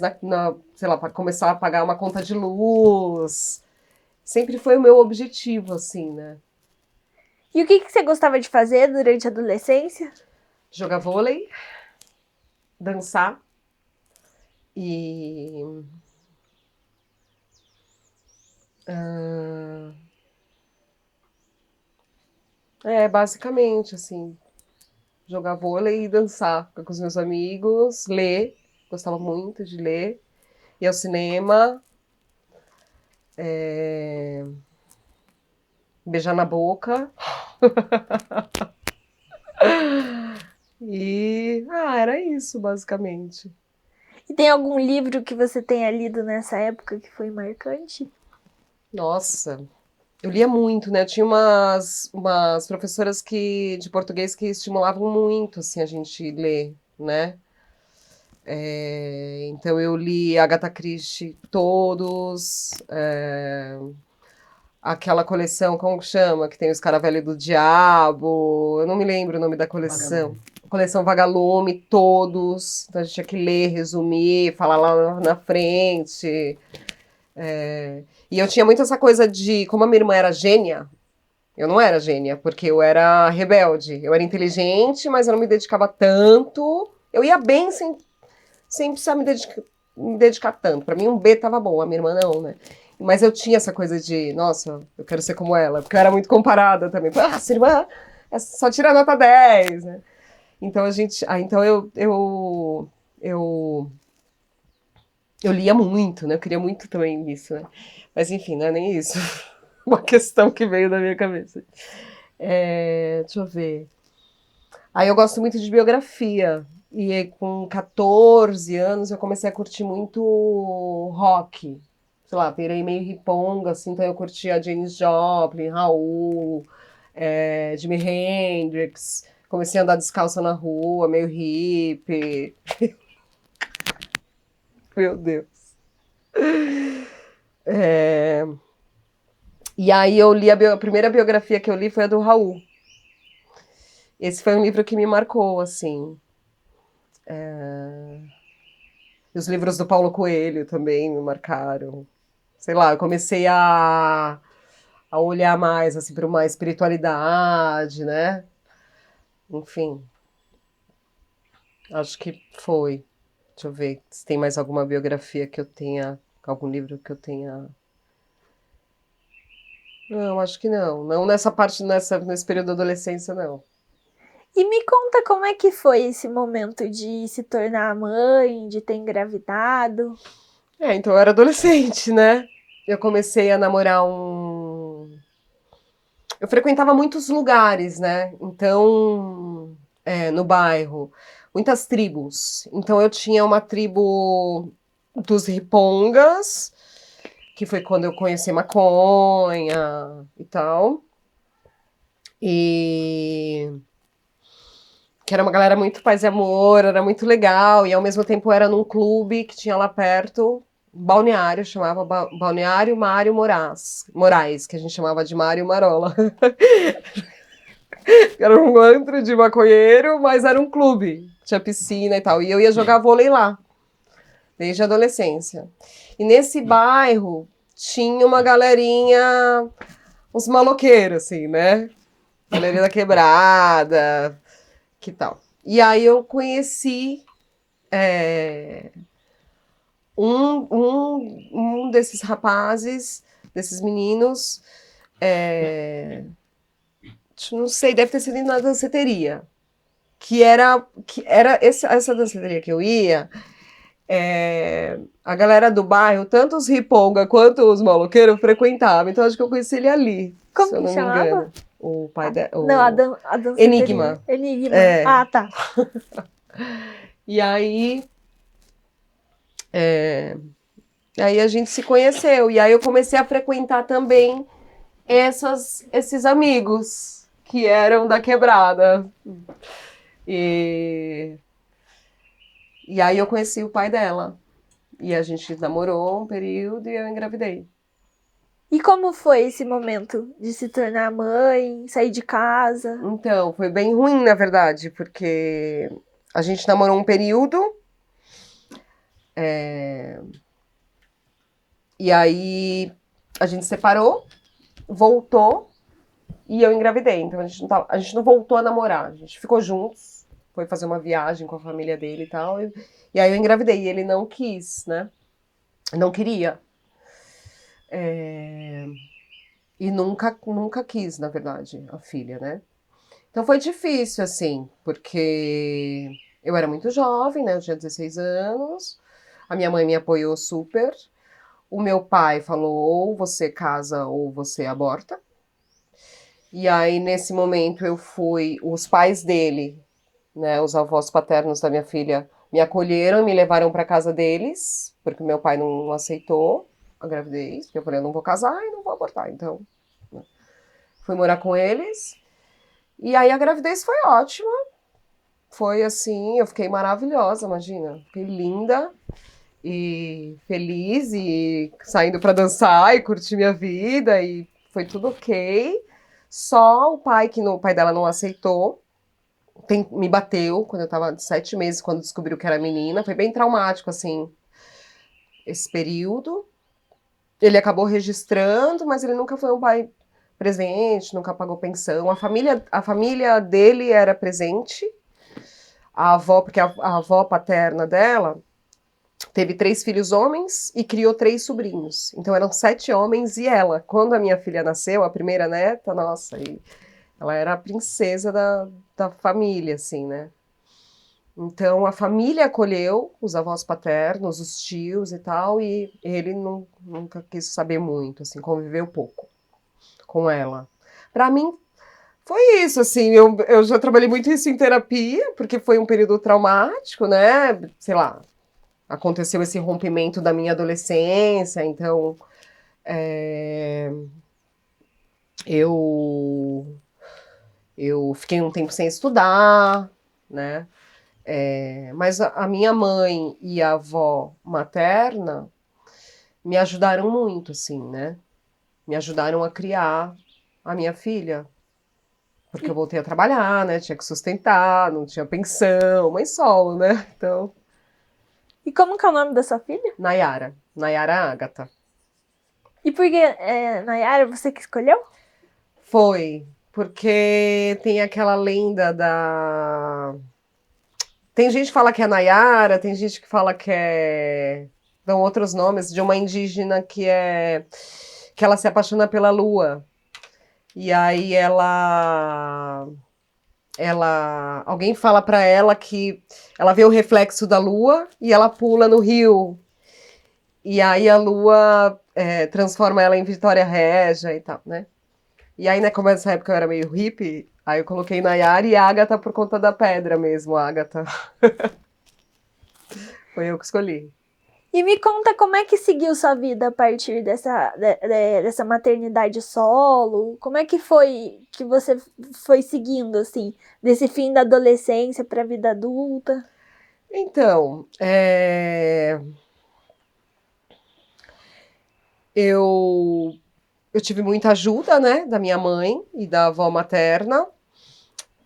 sei lá, para começar a pagar uma conta de luz. Sempre foi o meu objetivo, assim, né? E o que você gostava de fazer durante a adolescência? Jogar vôlei, dançar e. ah, basicamente, assim, jogar vôlei e dançar com os meus amigos, ler, gostava muito de ler, ir ao cinema, é, beijar na boca. Era isso, basicamente. E tem algum livro que você tenha lido nessa época que foi marcante? Nossa, eu lia muito, né? Eu tinha umas professoras de português que estimulavam muito, assim, a gente ler, né? Então eu li Agatha Christie todos, aquela coleção, como que chama? Que tem os Caravelho do Diabo, eu não me lembro o nome da coleção. Coleção Vagalume, todos. Então a gente tinha que ler, resumir, falar lá na frente. E eu tinha muito essa coisa de, como a minha irmã era gênia, eu não era gênia, porque eu era rebelde. Eu era inteligente, mas eu não me dedicava tanto. Eu ia bem sem precisar me dedicar tanto. Pra mim, um B tava bom, a minha irmã não, né? Mas eu tinha essa coisa de, nossa, eu quero ser como ela, porque eu era muito comparada também. Sua irmã só tira nota 10, né? Então a gente. Então eu lia muito, né? Eu queria muito também isso, né? Mas enfim, não é nem isso. Uma questão que veio da minha cabeça. Deixa eu ver. Aí eu gosto muito de biografia. E aí, com 14 anos eu comecei a curtir muito rock. Sei lá, virei meio riponga, assim, então eu curtia Janis Joplin, Raul, Jimi Hendrix. Comecei a andar descalça na rua, meio hippie. Meu Deus. É, E aí eu li a primeira biografia que eu li foi a do Raul. Esse foi um livro que me marcou, assim. E os livros do Paulo Coelho também me marcaram. Sei lá, eu comecei a olhar mais assim para uma espiritualidade, né? Enfim, acho que foi. Deixa eu ver se tem mais alguma biografia que eu tenha, algum livro que eu tenha. Não, acho que não. Não nessa parte, nesse período da adolescência, não. E me conta como é que foi esse momento de se tornar mãe, de ter engravidado. Então eu era adolescente, né? Eu comecei a namorar Eu frequentava muitos lugares, né? Então, no bairro, muitas tribos. Então eu tinha uma tribo dos ripongas, que foi quando eu conheci maconha e tal. E que era uma galera muito paz e amor, era muito legal, e ao mesmo tempo era num clube que tinha lá perto, um balneário, chamava Balneário Mário Moraes, que a gente chamava de Mário Marola. Era um antro de maconheiro, mas era um clube, tinha piscina e tal, e eu ia jogar vôlei lá, desde a adolescência. E nesse bairro tinha uma galerinha, uns maloqueiros, assim, né? Galerinha da quebrada, que tal. E aí eu conheci um desses rapazes, desses meninos, não sei, deve ter sido na danceteria, essa danceteria que eu ia, a galera do bairro, tanto os riponga quanto os maloqueiros frequentavam, então acho que eu conheci ele ali, se Como eu que não me chamava? engano. O pai Não, a danceteria. Enigma. Enigma. É. Ah, tá. E aí, aí a gente se conheceu, e aí eu comecei a frequentar também esses amigos que eram da quebrada. E, e aí eu conheci o pai dela. E a gente namorou um período e eu engravidei. E como foi esse momento de se tornar mãe, sair de casa? Então, foi bem ruim, na verdade, porque a gente namorou um período, e aí a gente separou, voltou e eu engravidei. Então a gente não voltou a namorar, a gente ficou juntos, foi fazer uma viagem com a família dele e tal. E aí eu engravidei e ele não quis, né? Não queria. E nunca quis, na verdade, a filha, né? Então foi difícil, assim, porque eu era muito jovem, né? Eu tinha 16 anos, a minha mãe me apoiou super. O meu pai falou: ou você casa ou você aborta. E aí, nesse momento, os pais dele, né, os avós paternos da minha filha, me acolheram e me levaram para casa deles, porque meu pai não aceitou a gravidez, porque eu falei: eu não vou casar e não vou abortar. Então, né, fui morar com eles. E aí a gravidez foi ótima. Foi assim, eu fiquei maravilhosa, imagina. Fiquei linda e feliz e saindo para dançar e curtir minha vida e foi tudo ok. Só o pai dela não aceitou. Me bateu quando eu tava de 7 meses, quando descobriu que era menina. Foi bem traumático, assim, esse período. Ele acabou registrando, mas ele nunca foi um pai presente, nunca pagou pensão. A família dele era presente. A avó, porque a avó paterna dela teve 3 filhos homens e criou 3 sobrinhos. Então eram 7 homens e ela. Quando a minha filha nasceu, a primeira neta, nossa, ela era a princesa da família, assim, né? Então a família acolheu os avós paternos, os tios e tal, e ele nunca quis saber muito, assim, conviveu pouco com ela. Para mim foi isso, assim, eu já trabalhei muito isso em terapia, porque foi um período traumático, né? Sei lá, aconteceu esse rompimento da minha adolescência, então eu, eu fiquei um tempo sem estudar, né? Mas a minha mãe e a avó materna me ajudaram muito, assim, né? Me ajudaram a criar a minha filha. Porque eu voltei a trabalhar, né? Tinha que sustentar, não tinha pensão, mãe solo, né? Então, E como que é o nome da sua filha? Nayara Agatha. E por que, Nayara, você que escolheu? Foi, porque tem aquela lenda da. Tem gente que fala que é Nayara, tem gente que fala que é. Dão outros nomes, de uma indígena que é. Que ela se apaixona pela lua. E aí alguém fala para ela que ela vê o reflexo da lua e ela pula no rio. E aí a lua transforma ela em Vitória Régia e tal, né? E aí, né, como nessa época eu era meio hippie, aí eu coloquei Nayara e Ágata por conta da pedra mesmo, Ágata. Foi eu que escolhi. E me conta como é que seguiu sua vida a partir dessa maternidade solo? Como é que foi que você foi seguindo, assim, desse fim da adolescência para a vida adulta? Então, eu, eu tive muita ajuda, né, da minha mãe e da avó materna.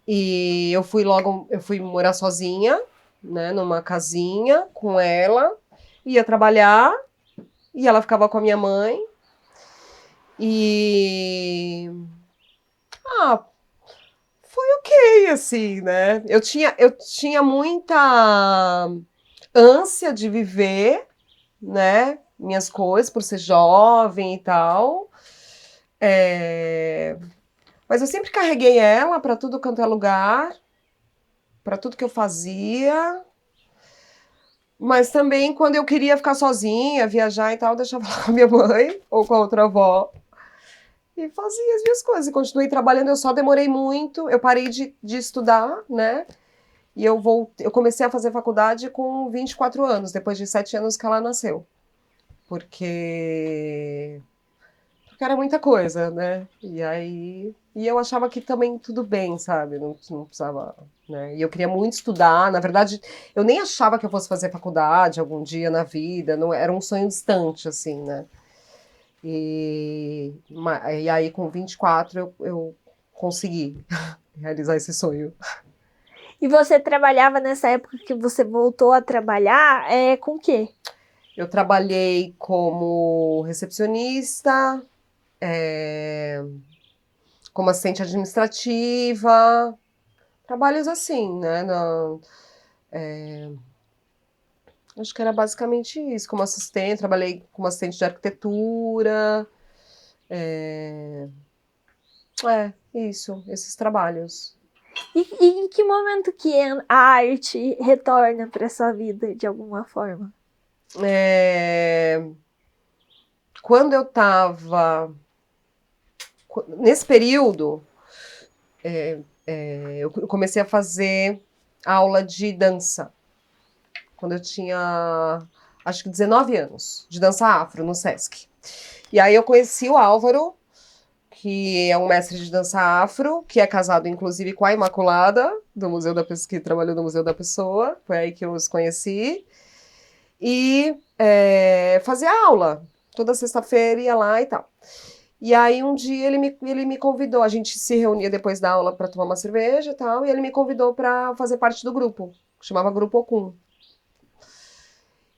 E eu fui morar sozinha, né, numa casinha com ela, ia trabalhar e ela ficava com a minha mãe. E ah, foi ok, assim, né? Eu tinha muita ânsia de viver, né? Minhas coisas, por ser jovem e tal. Mas eu sempre carreguei ela para tudo quanto é lugar, para tudo que eu fazia. Mas também, quando eu queria ficar sozinha, viajar e tal, eu deixava ela com a minha mãe ou com a outra avó. E fazia as minhas coisas. E continuei trabalhando, eu só demorei muito. Eu parei de estudar, né? E eu comecei a fazer faculdade com 24 anos, depois de 7 anos que ela nasceu. Porque era muita coisa, né? E eu achava que também tudo bem, sabe? Não precisava, né? E eu queria muito estudar. Na verdade, eu nem achava que eu fosse fazer faculdade algum dia na vida. Não era um sonho distante, assim, né? E aí, com 24, eu consegui realizar esse sonho. E você trabalhava nessa época que você voltou a trabalhar, com o quê? Eu trabalhei como recepcionista, é, como assistente administrativa, trabalhos assim, né? Acho que era basicamente isso. Como assistente, trabalhei como assistente de arquitetura. É, isso, esses trabalhos. E em que momento que a arte retorna para sua vida de alguma forma? É, quando eu estava nesse período, eu comecei a fazer aula de dança. Quando eu tinha, acho que 19 anos, de dança afro no Sesc. E aí eu conheci o Álvaro, que é um mestre de dança afro, que é casado inclusive com a Imaculada, do Museu da Pessoa, que trabalhou no Museu da Pessoa. Foi aí que eu os conheci. E fazia aula. Toda sexta-feira ia lá e tal. E aí um dia ele me convidou, a gente se reunia depois da aula para tomar uma cerveja e tal, e ele me convidou para fazer parte do grupo, que chamava Grupo Okun.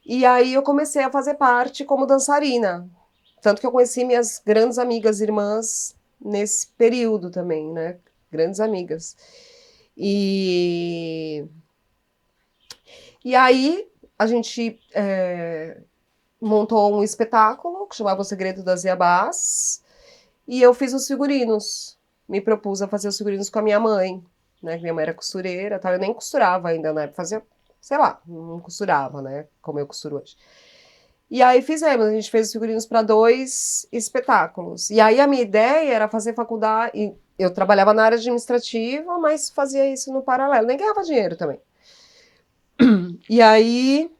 E aí eu comecei a fazer parte como dançarina. Tanto que eu conheci minhas grandes amigas irmãs nesse período também, né? Grandes amigas. E, e aí a gente montou um espetáculo que chamava O Segredo das Iabás. E eu fiz os figurinos. Me propus a fazer os figurinos com a minha mãe, né? Minha mãe era costureira, tal. Eu nem costurava ainda, né? Fazia, sei lá, não costurava, né? Como eu costuro hoje. E aí fizemos, a gente fez os figurinos para 2 espetáculos. E aí a minha ideia era fazer faculdade. E eu trabalhava na área administrativa, mas fazia isso no paralelo. Nem ganhava dinheiro também. E aí,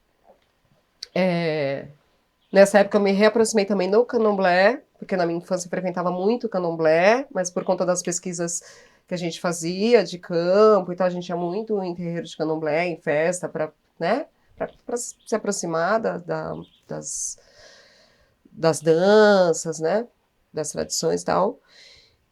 nessa época eu me reaproximei também do candomblé, porque na minha infância eu frequentava muito o candomblé, mas por conta das pesquisas que a gente fazia de campo e tal, a gente ia muito em terreiro de candomblé, em festa, para, né, para se aproximar das, das danças, né, das tradições e tal.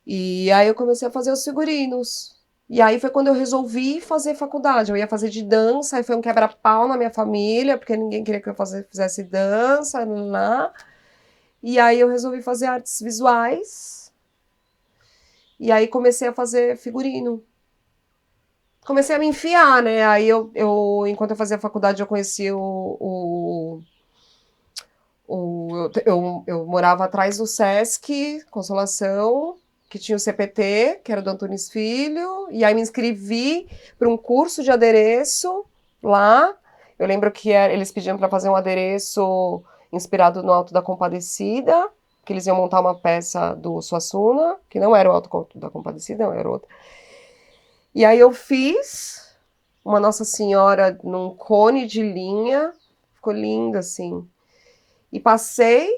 E aí eu comecei a fazer os figurinos. E aí foi quando eu resolvi fazer faculdade. Eu ia fazer de dança, aí foi um quebra-pau na minha família, porque ninguém queria que eu fizesse dança, lá. E aí eu resolvi fazer artes visuais. E aí comecei a fazer figurino. Comecei a me enfiar, né? Aí enquanto eu fazia faculdade, eu conheci eu morava atrás do Sesc Consolação. que tinha o CPT, que era do Antunes Filho, e aí me inscrevi para um curso de adereço lá. Eu lembro que eles pediam para fazer um adereço inspirado no Alto da Compadecida, que eles iam montar uma peça do Suassuna, que não era o Alto da Compadecida, não, era outra. E aí eu fiz uma Nossa Senhora num cone de linha, ficou lindo assim. E passei,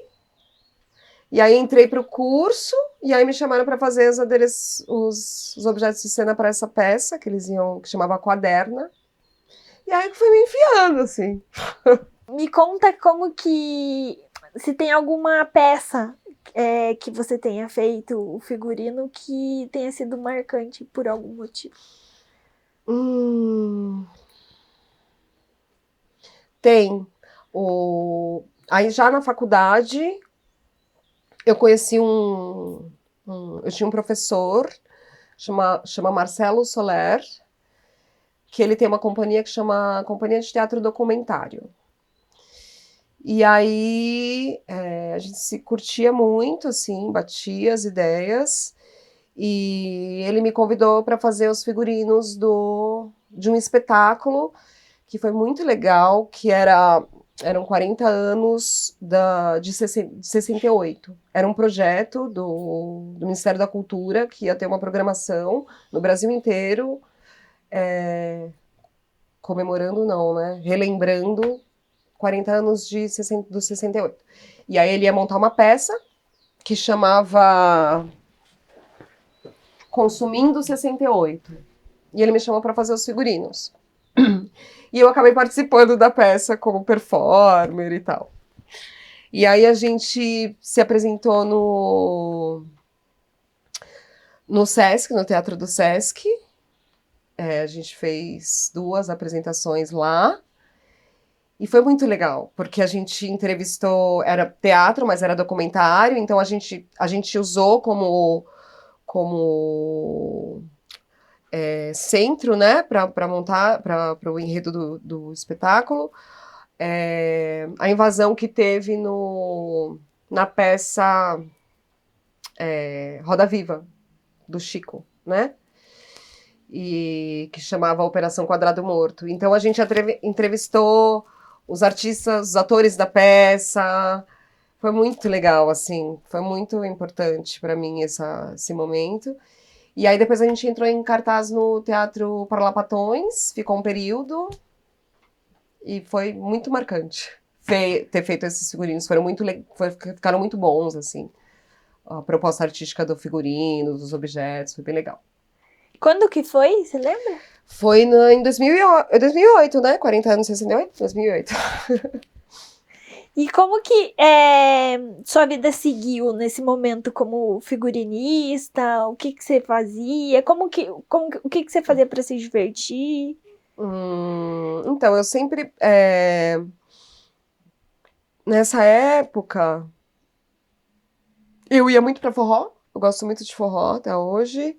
e aí entrei para o curso, e aí me chamaram para fazer os objetos de cena para essa peça, que chamava Quaderna. E aí fui me enfiando, assim. Me conta como que... Se tem alguma peça que você tenha feito, o figurino, que tenha sido marcante por algum motivo. Tem. Aí já na faculdade, eu conheci eu tinha um professor, chama Marcelo Soler, que ele tem uma companhia que chama Companhia de Teatro Documentário. E aí a gente se curtia muito, assim, batia as ideias, e ele me convidou para fazer os figurinos de um espetáculo que foi muito legal, eram 40 anos de 68. Era um projeto do Ministério da Cultura, que ia ter uma programação no Brasil inteiro, comemorando não, né? Relembrando 40 anos do 68. E aí ele ia montar uma peça que chamava Consumindo 68. E ele me chamou para fazer os figurinos. E eu acabei participando da peça como performer e tal. E aí a gente se apresentou no Sesc, no Teatro do Sesc. A gente fez 2 apresentações lá. E foi muito legal, porque a gente entrevistou, era teatro, mas era documentário, então a gente usou como centro, né, para montar, para o enredo do espetáculo, a invasão que teve na peça Roda Viva, do Chico, né? E que chamava Operação Quadrado Morto. Então a gente entrevistou os artistas, os atores da peça. Foi muito legal, assim, foi muito importante para mim esse momento. E aí depois a gente entrou em cartaz no Teatro Parlapatões, ficou um período e foi muito marcante ter feito esses figurinos. Ficaram muito bons, assim. A proposta artística do figurino, dos objetos, foi bem legal. Quando que foi? Você lembra? Foi em 2008, né? 40 anos, 68? 2008. E como que sua vida seguiu nesse momento como figurinista? O que você fazia? O que você fazia para se divertir? Então, eu sempre... nessa época, eu ia muito pra forró. Eu gosto muito de forró até hoje.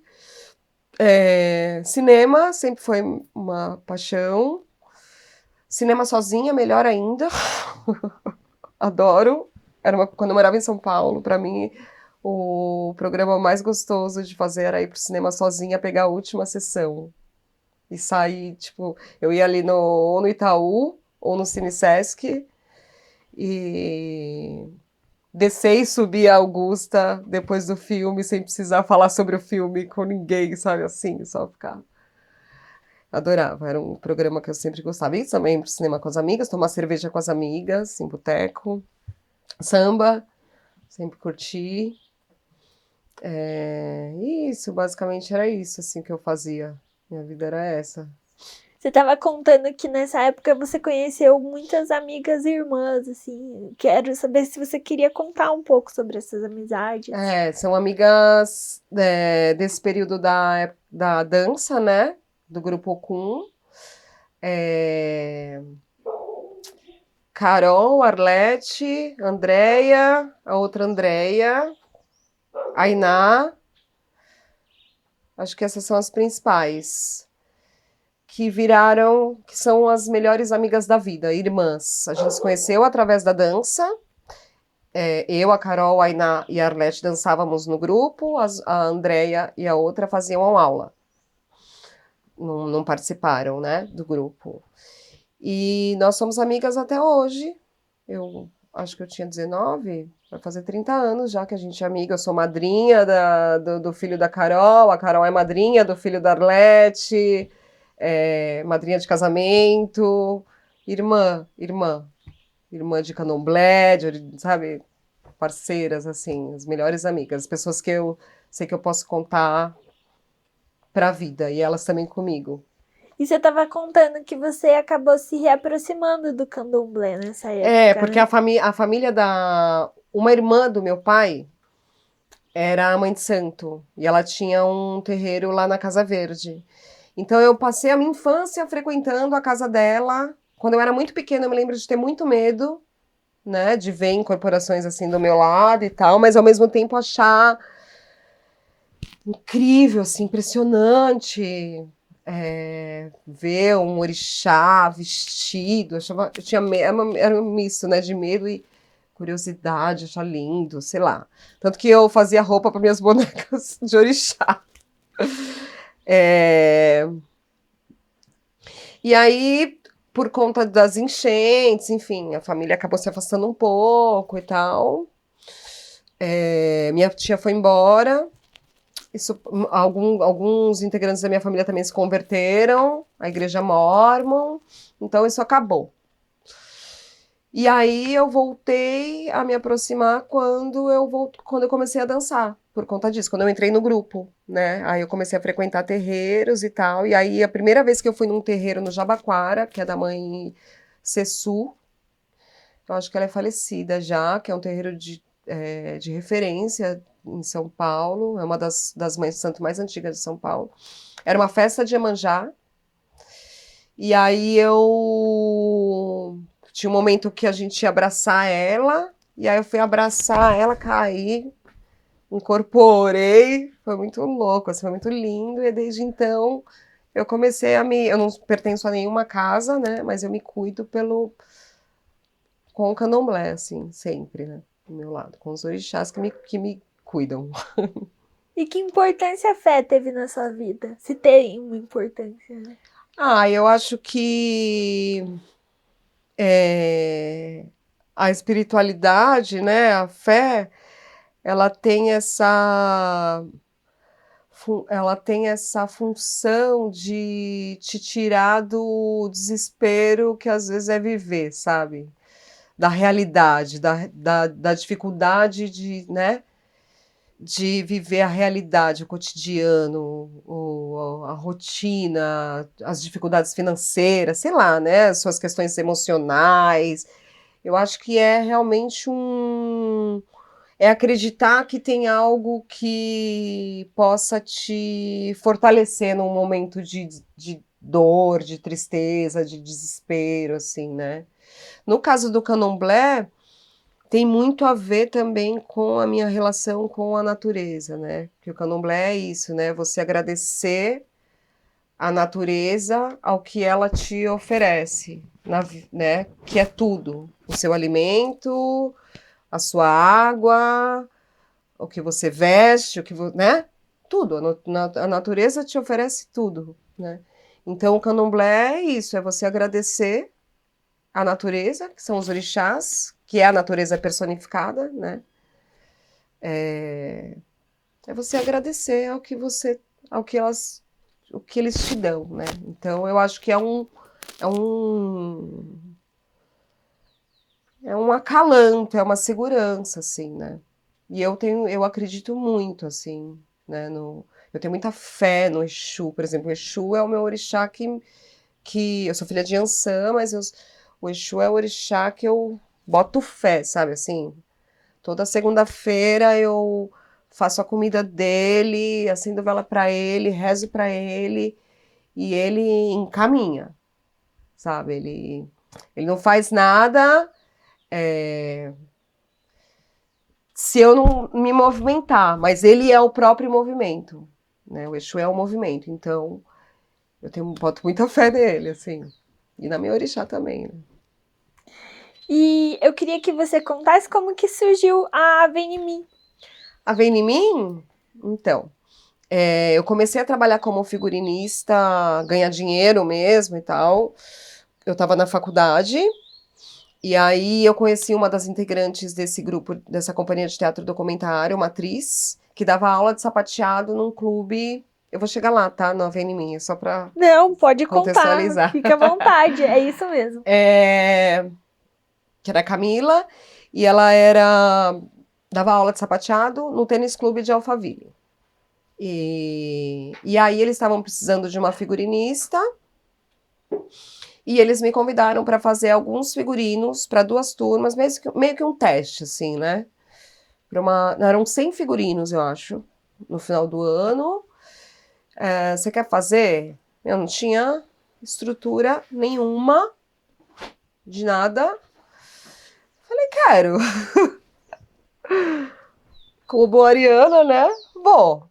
Cinema sempre foi uma paixão. Cinema sozinha, melhor ainda. Adoro. Quando eu morava em São Paulo, pra mim, o programa mais gostoso de fazer era ir pro cinema sozinha, pegar a última sessão. E sair, tipo, eu ia ali ou no Itaú, ou no Cine Sesc, e descer e subir a Augusta depois do filme, sem precisar falar sobre o filme com ninguém, sabe, assim, só ficar... Adorava, era um programa que eu sempre gostava. E também pro cinema com as amigas, tomar cerveja com as amigas, em boteco. Samba, sempre curti. Isso, basicamente era isso, assim, que eu fazia. Minha vida era essa. Você estava contando que nessa época você conheceu muitas amigas e irmãs, assim. Quero saber se você queria contar um pouco sobre essas amizades. São amigas desse período da dança, né? Do grupo Okun. Carol, Arlete, Andréia, a outra Andréia, Ainá. Acho que essas são as principais. Que são as melhores amigas da vida, irmãs. A gente se conheceu através da dança Eu, a Carol, a Iná e a Arlete dançávamos no grupo, a Andrea e a outra faziam aula. Não participaram, né, do grupo. E nós somos amigas até hoje. Eu acho que eu tinha 19, vai fazer 30 anos já que a gente é amiga. Eu sou madrinha do filho da Carol, a Carol é madrinha do filho da Arlete, madrinha de casamento, irmã de candomblé, sabe? Parceiras, assim, as melhores amigas, as pessoas que eu sei que eu posso contar pra vida, e elas também comigo. E você estava contando que você acabou se reaproximando do candomblé nessa época, Porque né? a família da... Uma irmã do meu pai era a mãe de santo, e ela tinha um terreiro lá na Casa Verde. Então eu passei a minha infância frequentando a casa dela. Quando eu era muito pequena, eu me lembro de ter muito medo, né, de ver incorporações assim do meu lado e tal, mas ao mesmo tempo achar incrível, assim, impressionante, ver um orixá vestido. Eu tinha era um misto, né, de medo e curiosidade, achar lindo, sei lá. Tanto que eu fazia roupa para minhas bonecas de orixá. É, E aí, por conta das enchentes, enfim, a família acabou se afastando um pouco e tal. Minha tia foi embora. Isso, alguns integrantes da minha família também se converteram à igreja mórmon, então isso acabou. E aí eu voltei a me aproximar quando eu comecei a dançar, por conta disso, quando eu entrei no grupo, né? Aí eu comecei a frequentar terreiros e tal, e aí a primeira vez que eu fui num terreiro no Jabaquara, que é da mãe Cessu, eu acho que ela é falecida já, que é um terreiro de referência em São Paulo, é uma das mães de santo mais antigas de São Paulo. Era uma festa de Iemanjá, e aí eu tinha um momento que a gente ia abraçar ela, e aí eu fui abraçar ela, caí, incorporei, foi muito louco, assim, foi muito lindo, e desde então eu comecei eu não pertenço a nenhuma casa, né, mas eu me cuido com o candomblé, assim, sempre, né, do meu lado, com os orixás que me cuidam. E que importância a fé teve na sua vida? Se tem uma importância, né? Eu acho que é, a espiritualidade, né, a fé, ela tem essa função de te tirar do desespero que às vezes é viver, sabe? Da realidade, da dificuldade né, de viver a realidade, o cotidiano, a rotina, as dificuldades financeiras, sei lá, né? As suas questões emocionais. Eu acho que é realmente é acreditar que tem algo que possa te fortalecer num momento de dor, de tristeza, de desespero, assim, né? No caso do candomblé, tem muito a ver também com a minha relação com a natureza, né? Porque o candomblé é isso, né? Você agradecer a natureza ao que ela te oferece, né? Que é tudo. O seu alimento, a sua água, o que você veste, né? Tudo. A natureza te oferece tudo, né? Então, o candomblé é isso, é você agradecer a natureza, que são os orixás, que é a natureza personificada, né? É você agradecer ao que o que eles te dão, né? Então eu acho que é um, é um acalanto, é uma segurança, assim, né? E eu acredito muito, assim, né? Eu tenho muita fé no Exu, por exemplo. O Exu é o meu orixá que eu sou filha de Iansã, mas o Exu é o orixá que eu boto fé, sabe, assim? Toda segunda-feira eu faço a comida dele, acendo vela para ele, rezo para ele e ele encaminha, sabe? Ele não faz nada se eu não me movimentar, mas ele é o próprio movimento, né? O Exu é o movimento, então boto muita fé nele, assim. E na minha orixá também, né? E eu queria que você contasse como que surgiu a Vem em Mim. A Vem em Mim? Então, eu comecei a trabalhar como figurinista, ganhar dinheiro mesmo e tal. Eu estava na faculdade, e aí eu conheci uma das integrantes desse grupo, dessa companhia de teatro documentário, uma atriz, que dava aula de sapateado num clube. Eu vou chegar lá, tá? No Vem em Mim, só para Não, pode contar, contextualizar. fica à vontade, é isso mesmo. Que era a Camila, e ela dava aula de sapateado no tênis clube de Alphaville. E aí eles estavam precisando de uma figurinista, e eles me convidaram para fazer alguns figurinos para 2 turmas, meio que um teste, assim, né? Eram 100 figurinos, eu acho, no final do ano. Você quer fazer? Eu não tinha estrutura nenhuma de nada. Falei, quero. Como boa ariana, né? Bom.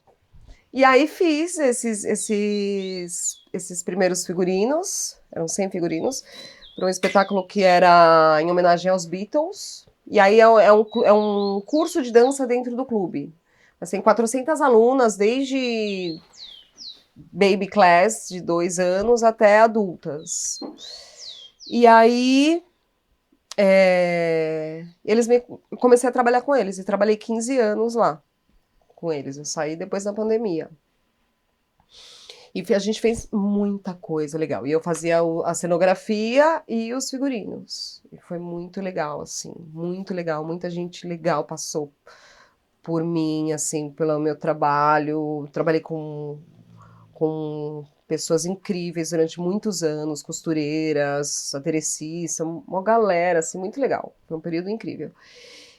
E aí fiz esses primeiros figurinos, eram 100 figurinos, para um espetáculo que era em homenagem aos Beatles. E aí é um curso de dança dentro do clube. Assim, 400 alunas, desde baby class, de 2 anos, até adultas. E aí comecei a trabalhar com eles, e trabalhei 15 anos lá com eles. Eu saí depois da pandemia. E a gente fez muita coisa legal. E eu fazia a cenografia e os figurinos. E foi muito legal, assim, muito legal. Muita gente legal passou por mim, assim, pelo meu trabalho. Trabalhei com pessoas incríveis durante muitos anos, costureiras, aderecistas, uma galera, assim, muito legal. Foi um período incrível.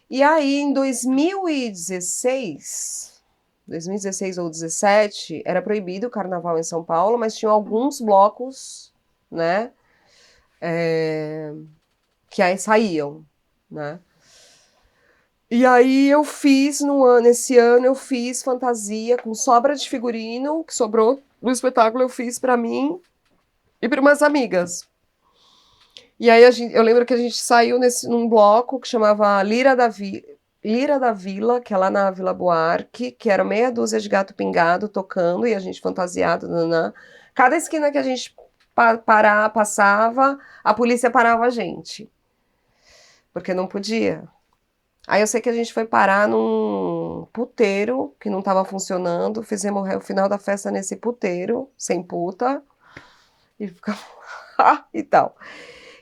E aí, em 2016 ou 2017, era proibido o carnaval em São Paulo, mas tinham alguns blocos, né, que aí saíam, né. E aí eu fiz, nesse ano, eu fiz fantasia com sobra de figurino, que sobrou no espetáculo, eu fiz pra mim e para umas amigas. E aí eu lembro que a gente saiu num bloco que chamava Lira da Vila, que é lá na Vila Buarque, que era meia dúzia de gato pingado tocando e a gente fantasiado, nanã. Cada esquina que a gente passava, a polícia parava a gente, porque não podia. Aí eu sei que a gente foi parar num puteiro que não estava funcionando, fizemos o final da festa nesse puteiro, sem puta, e ficamos lá e tal.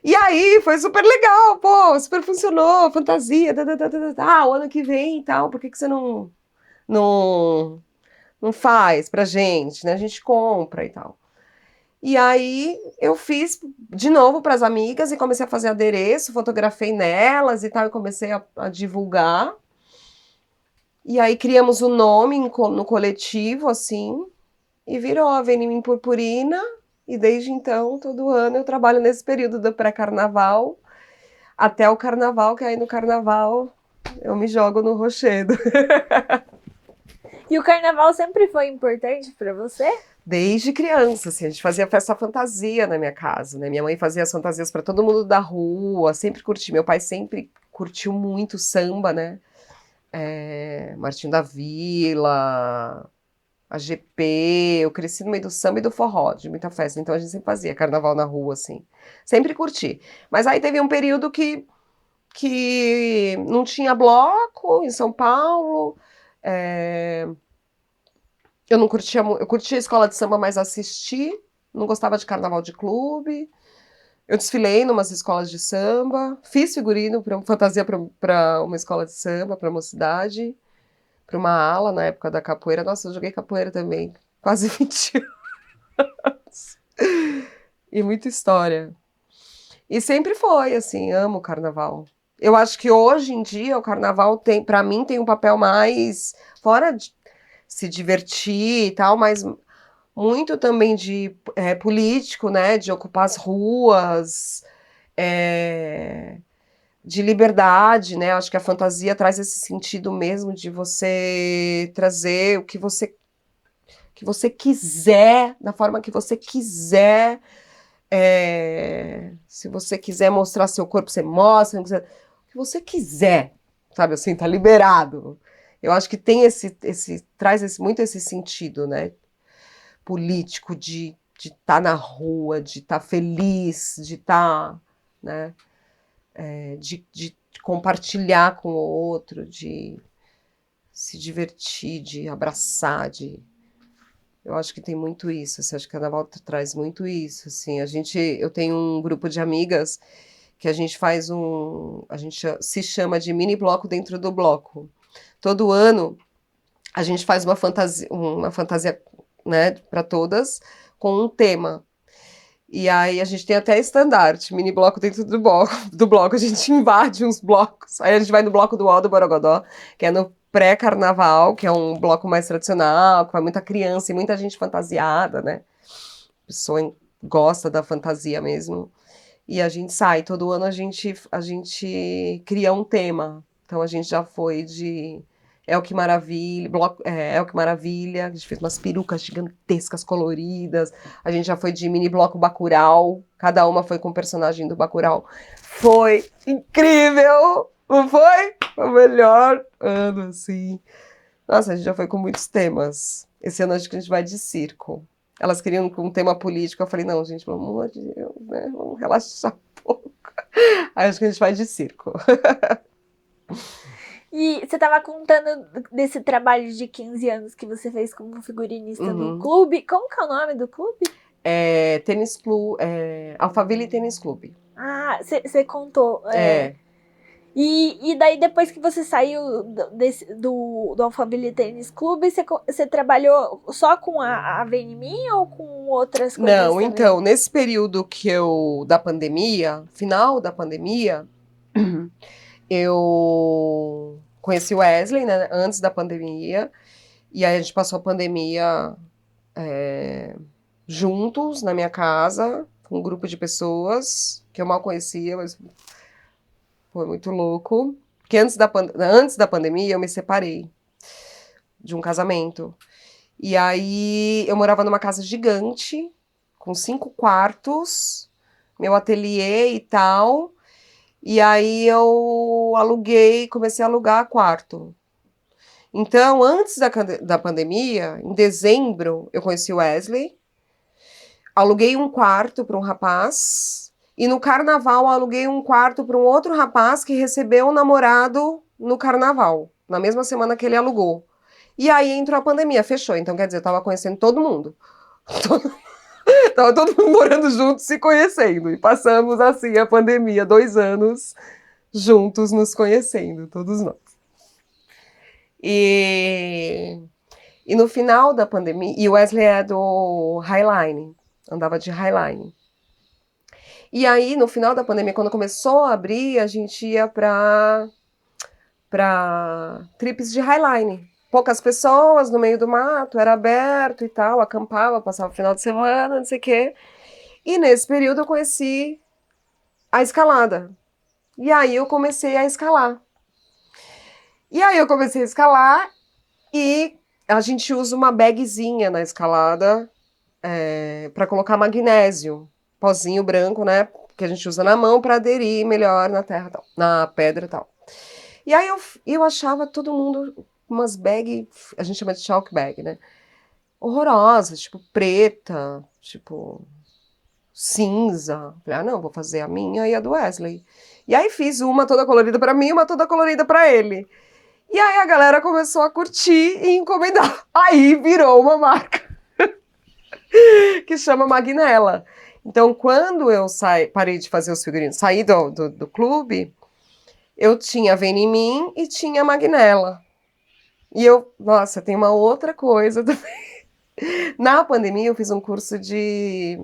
E aí, foi super legal, pô, super funcionou, fantasia, o ano que vem e tal, por que você não, não faz pra gente, né? A gente compra e tal. E aí, eu fiz de novo pras amigas e comecei a fazer adereço, fotografei nelas e tal, e comecei a divulgar. E aí, criamos o nome no coletivo, assim, e virou a Vem em Mim Purpurina, e desde então, todo ano eu trabalho nesse período do pré-carnaval, até o carnaval, que aí no carnaval eu me jogo no rochedo. E o carnaval sempre foi importante pra você? Desde criança, assim, a gente fazia festa fantasia na minha casa, né? Minha mãe fazia as fantasias para todo mundo da rua, sempre curti. Meu pai sempre curtiu muito samba, né? Martinho da Vila, a GP. Eu cresci no meio do samba e do forró, de muita festa. Então a gente sempre fazia carnaval na rua, assim. Sempre curti. Mas aí teve um período que não tinha bloco em São Paulo. Eu não curtia, eu curtia a escola de samba, mas assisti. Não gostava de carnaval de clube. Eu desfilei em umas escolas de samba. Fiz figurino, fantasia para uma escola de samba, para mocidade. Para uma ala na época da capoeira. Nossa, eu joguei capoeira também. Quase 20 anos. E muita história. E sempre foi, assim, amo o carnaval. Eu acho que hoje em dia o carnaval tem, para mim, tem um papel mais fora de se divertir e tal, mas muito também de político, né? De ocupar as ruas, de liberdade, né? Acho que a fantasia traz esse sentido mesmo de você trazer o que você quiser, da forma que você quiser, Se você quiser mostrar seu corpo, você mostra. O que você quiser, sabe assim, tá liberado. Eu acho que tem traz muito esse sentido, né? Político de estar na rua, de estar feliz, de estar, né? De compartilhar com o outro, de se divertir, de abraçar, eu acho que tem muito isso, assim, acho que o carnaval traz muito isso, assim, eu tenho um grupo de amigas que a gente se chama de mini bloco dentro do bloco. Todo ano a gente faz uma fantasia, né, para todas, com um tema. E aí a gente tem até estandarte, mini bloco dentro do bloco, a gente invade uns blocos. Aí a gente vai no bloco do Aldo Borogodó, que é no pré-carnaval, que é um bloco mais tradicional, que vai muita criança e muita gente fantasiada, né? A pessoa gosta da fantasia mesmo. E a gente sai, todo ano a gente cria um tema. Então a gente já foi de El Que Maravilha, El Que Maravilha, a gente fez umas perucas gigantescas, coloridas. A gente já foi de mini bloco Bacurau, cada uma foi com um personagem do Bacurau. Foi incrível! Não foi? Foi o melhor ano, assim. Nossa, a gente já foi com muitos temas. Esse ano acho que a gente vai de circo. Elas queriam com um tema político, eu falei, não, gente, pelo amor de Deus, né? Vamos relaxar um pouco. Aí acho que a gente vai de circo. E você estava contando desse trabalho de 15 anos que você fez como figurinista no clube. Como que é o nome do clube? Tênis Clube, Alphaville Tênis Clube. Ah, você contou. E daí, depois que você saiu do Alphaville Tênis Clube, você trabalhou só com a Vem em Mim ou com outras coisas Não, também? então, nesse período da pandemia, final da pandemia, eu conheci o Wesley, né, antes da pandemia, e aí a gente passou a pandemia juntos na minha casa, com um grupo de pessoas que eu mal conhecia, mas foi muito louco. Porque antes da pandemia eu me separei de um casamento. E aí eu morava numa casa gigante, com 5 quartos, meu ateliê e tal. E aí eu comecei a alugar quarto. Então, antes da pandemia, em dezembro, eu conheci o Wesley, aluguei um quarto para um rapaz, e no carnaval aluguei um quarto para um outro rapaz que recebeu um namorado no carnaval, na mesma semana que ele alugou. E aí entrou a pandemia, fechou. Então, quer dizer, eu tava conhecendo todo mundo. Tava todo mundo morando junto, se conhecendo. E passamos, assim, a pandemia, 2 anos juntos, nos conhecendo, todos nós. E no final da pandemia... E o Wesley é do Highline, andava de Highline. E aí, no final da pandemia, quando começou a abrir, a gente ia para trips de Highline. Poucas pessoas no meio do mato, era aberto e tal, acampava, passava o final de semana, não sei o quê. E nesse período eu conheci a escalada. E aí eu comecei a escalar. E a gente usa uma bagzinha na escalada para colocar magnésio, pozinho branco, né? Que a gente usa na mão para aderir melhor na terra, tal, na pedra e tal. E aí eu achava todo mundo umas bags, a gente chama de chalk bag, né? Horrorosas, tipo preta, tipo cinza. Falei, não, vou fazer a minha e a do Wesley. E aí fiz uma toda colorida para mim e uma toda colorida para ele. E aí a galera começou a curtir e encomendar. Aí virou uma marca que chama Magnella. Então, quando eu parei de fazer os figurinos, saí do clube, eu tinha Vem em Mim e tinha Magnella. E nossa, tem uma outra coisa também. Na pandemia, eu fiz um curso de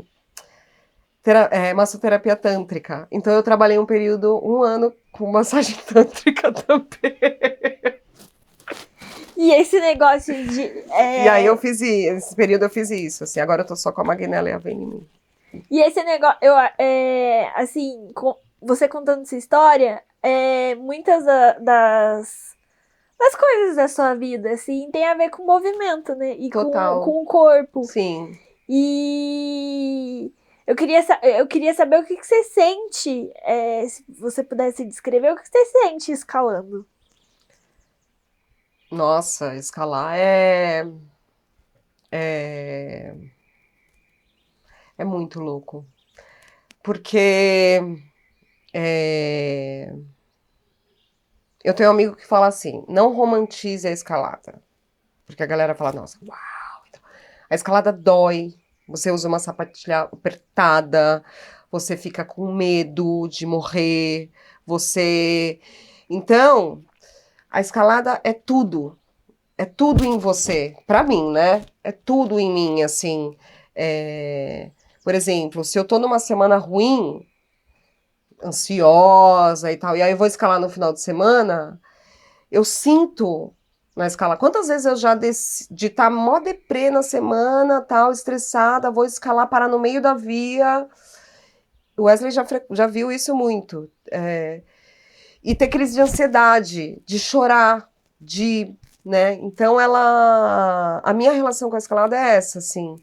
massoterapia tântrica. Então, eu trabalhei um ano com massagem tântrica também. E esse negócio de... E aí nesse período eu fiz isso, assim, agora eu tô só com a Magnella e a Vem em Mim. E esse negócio, assim, você contando essa história, muitas das coisas da sua vida, assim, tem a ver com movimento, né? E Total. com o corpo. Sim. E Eu queria saber o que você sente, se você pudesse descrever, o que você sente escalando. Nossa, escalar é, é muito louco. Porque eu tenho um amigo que fala assim, não romantize a escalada. Porque a galera fala, nossa, uau. A escalada dói, você usa uma sapatilha apertada, você fica com medo de morrer, você... Então, a escalada é tudo em você. Pra mim, né? É tudo em mim, assim. Por exemplo, se eu tô numa semana ruim, ansiosa e tal, e aí eu vou escalar no final de semana, eu sinto na escala. Quantas vezes eu já desci, de estar mó deprê na semana, tal, estressada, vou escalar, parar no meio da via. O Wesley já viu isso muito. E ter crise de ansiedade, de chorar, né? Então a minha relação com a escalada é essa, assim,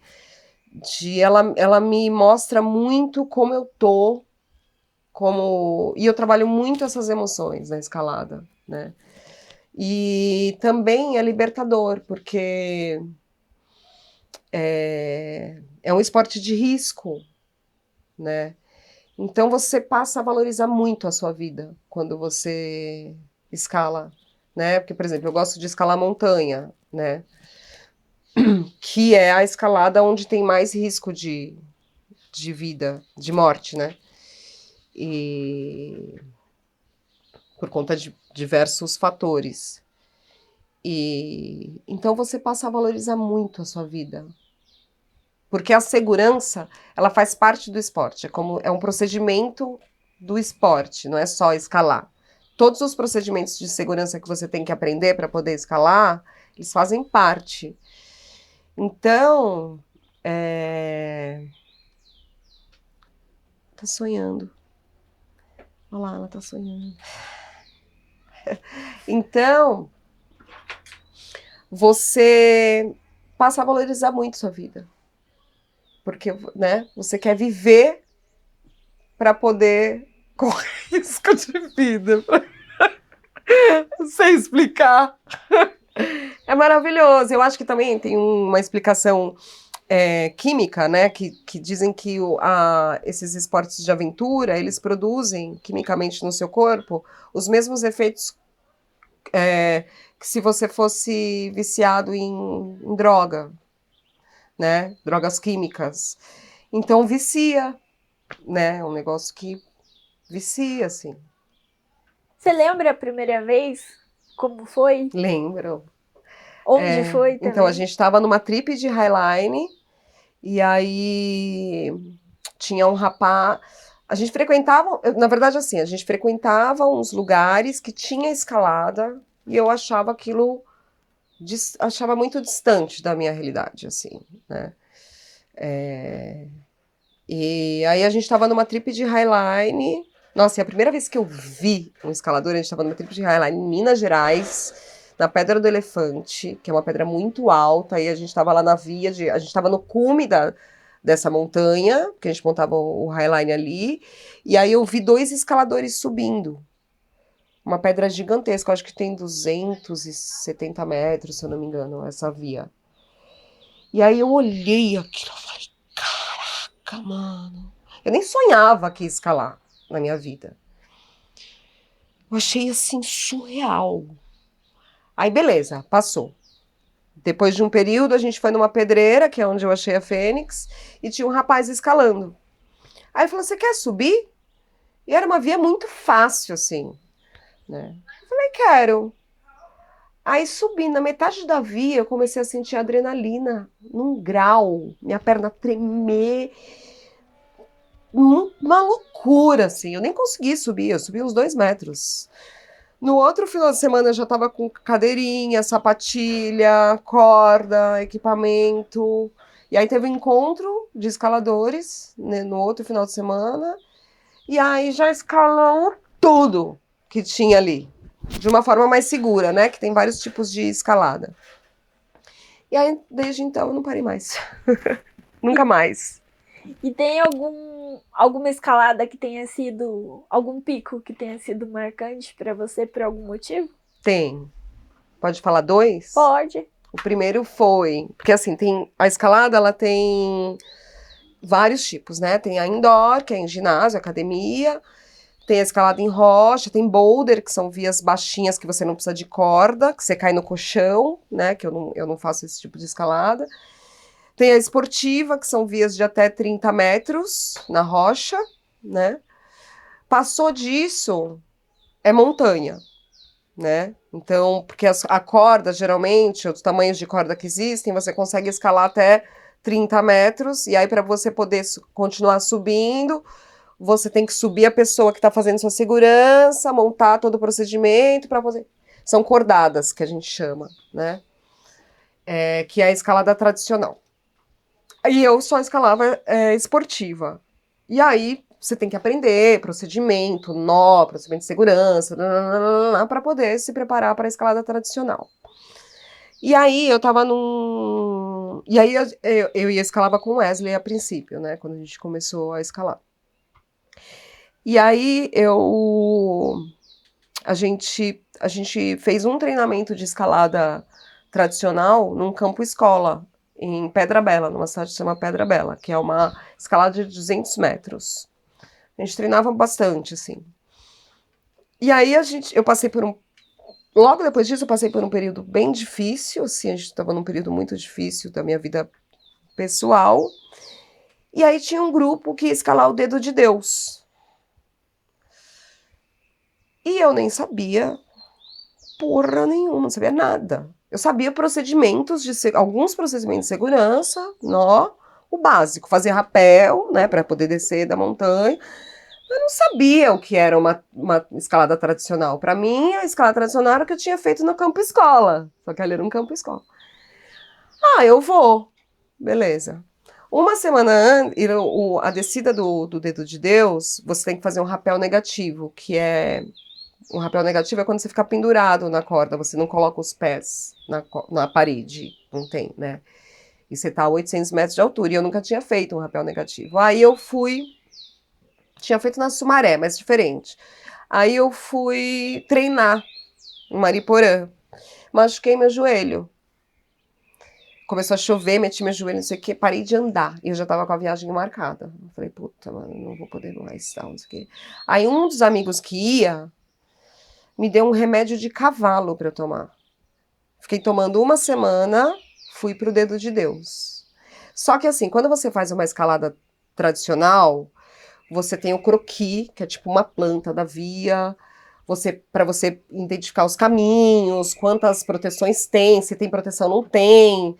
ela me mostra muito como eu tô, e eu trabalho muito essas emoções na escalada, né? E também é libertador, porque é um esporte de risco, né? Então você passa a valorizar muito a sua vida quando você escala, né? Porque, por exemplo, eu gosto de escalar montanha, né? Que é a escalada onde tem mais risco de vida, de morte, né? E por conta de diversos fatores. E então você passa a valorizar muito a sua vida. Porque a segurança, ela faz parte do esporte, é um procedimento do esporte, não é só escalar. Todos os procedimentos de segurança que você tem que aprender para poder escalar, eles fazem parte. Então, tá sonhando. Olha lá, ela tá sonhando. Então, você passa a valorizar muito sua vida. Porque, né, você quer viver para poder correr risco de vida. Não sei explicar. É maravilhoso. Eu acho que também tem uma explicação química, né? Que dizem que esses esportes de aventura, eles produzem quimicamente no seu corpo os mesmos efeitos que se você fosse viciado em droga, né? Drogas químicas. Então vicia, né? É um negócio que vicia, assim. Você lembra a primeira vez? Como foi? Lembro. Onde foi Então, a também? gente estava numa trip de Highline, e aí tinha um rapaz. A gente frequentava, na verdade, assim, a gente frequentava uns lugares que tinha escalada, e eu achava aquilo, achava muito distante da minha realidade, assim, né? E aí a gente estava numa trip de Highline. Nossa, e a primeira vez que eu vi um escalador, a gente estava numa trip de Highline em Minas Gerais, na Pedra do Elefante, que é uma pedra muito alta, e a gente estava lá na via, a gente estava no cume dessa montanha, que a gente montava o Highline ali, e aí eu vi dois escaladores subindo. Uma pedra gigantesca, acho que tem 270 metros, se eu não me engano, essa via. E aí eu olhei aquilo e falei, caraca, mano. Eu nem sonhava que ia escalar na minha vida. Eu achei assim surreal. Aí beleza, passou. Depois de um período, a gente foi numa pedreira, que é onde eu achei a Fênix, e tinha um rapaz escalando. Aí ele falou: Você quer subir? E era uma via muito fácil, assim, né? Eu falei: Quero. Aí subi, na metade da via, eu comecei a sentir adrenalina num grau, minha perna tremer, uma loucura, assim. Eu nem consegui subir, eu subi uns 2 metros. No outro final de semana eu já estava com cadeirinha, sapatilha, corda, equipamento. E aí teve um encontro de escaladores, né, no outro final de semana. E aí já escalou tudo que tinha ali. De uma forma mais segura, né? Que tem vários tipos de escalada. E aí, desde então, eu não parei mais. Nunca mais. E tem alguma escalada que tenha sido, algum pico que tenha sido marcante para você por algum motivo? Tem. Pode falar dois? Pode. O primeiro foi, porque assim, tem a escalada, ela tem vários tipos, né? Tem a indoor, que é em ginásio, academia, tem a escalada em rocha, tem boulder, que são vias baixinhas que você não precisa de corda, que você cai no colchão, né? Que eu não faço esse tipo de escalada. Tem a esportiva, que são vias de até 30 metros na rocha, né? Passou disso, é montanha, né? Então, porque a corda, geralmente, os tamanhos de corda que existem, você consegue escalar até 30 metros, e aí para você poder continuar subindo, você tem que subir a pessoa que está fazendo sua segurança, montar todo o procedimento para fazer. São cordadas, que a gente chama, né? Que é a escalada tradicional. E eu só escalava esportiva. E aí você tem que aprender procedimento, nó, procedimento de segurança, para poder se preparar para a escalada tradicional. E aí eu tava num. E aí eu ia escalava com o Wesley a princípio, né? Quando a gente começou a escalar. E aí a gente fez um treinamento de escalada tradicional num campo escola, em Pedra Bela, numa cidade que se chama Pedra Bela, que é uma escalada de 200 metros. A gente treinava bastante, assim. E aí eu passei por um. Logo depois disso, eu passei por um período bem difícil, assim, a gente estava num período muito difícil da minha vida pessoal. E aí tinha um grupo que ia escalar o Dedo de Deus. E eu nem sabia porra nenhuma, não sabia nada. Eu sabia alguns procedimentos de segurança, nó, o básico, fazer rapel, né, para poder descer da montanha. Eu não sabia o que era uma escalada tradicional. Para mim, a escalada tradicional era o que eu tinha feito no campo escola. Só que ali era um campo escola. Ah, eu vou. Beleza. Uma semana antes, a descida do Dedo de Deus, você tem que fazer um rapel negativo, que é um rapel negativo é quando você fica pendurado na corda, você não coloca os pés na parede, não tem, né? E você tá a 800 metros de altura, e eu nunca tinha feito um rapel negativo. Aí eu tinha feito na Sumaré, mas diferente. Aí eu fui treinar em Mariporã, machuquei meu joelho. Começou a chover, meti meu joelho, não sei o que, parei de andar. E eu já tava com a viagem marcada. Eu falei, puta, mano, não vou poder mais, tal, não sei o que. Aí um dos amigos que ia, me deu um remédio de cavalo para eu tomar. Fiquei tomando uma semana, fui pro Dedo de Deus. Só que assim, quando você faz uma escalada tradicional, você tem o croquis, que é tipo uma planta da via, para você identificar os caminhos, quantas proteções tem, se tem proteção ou não tem.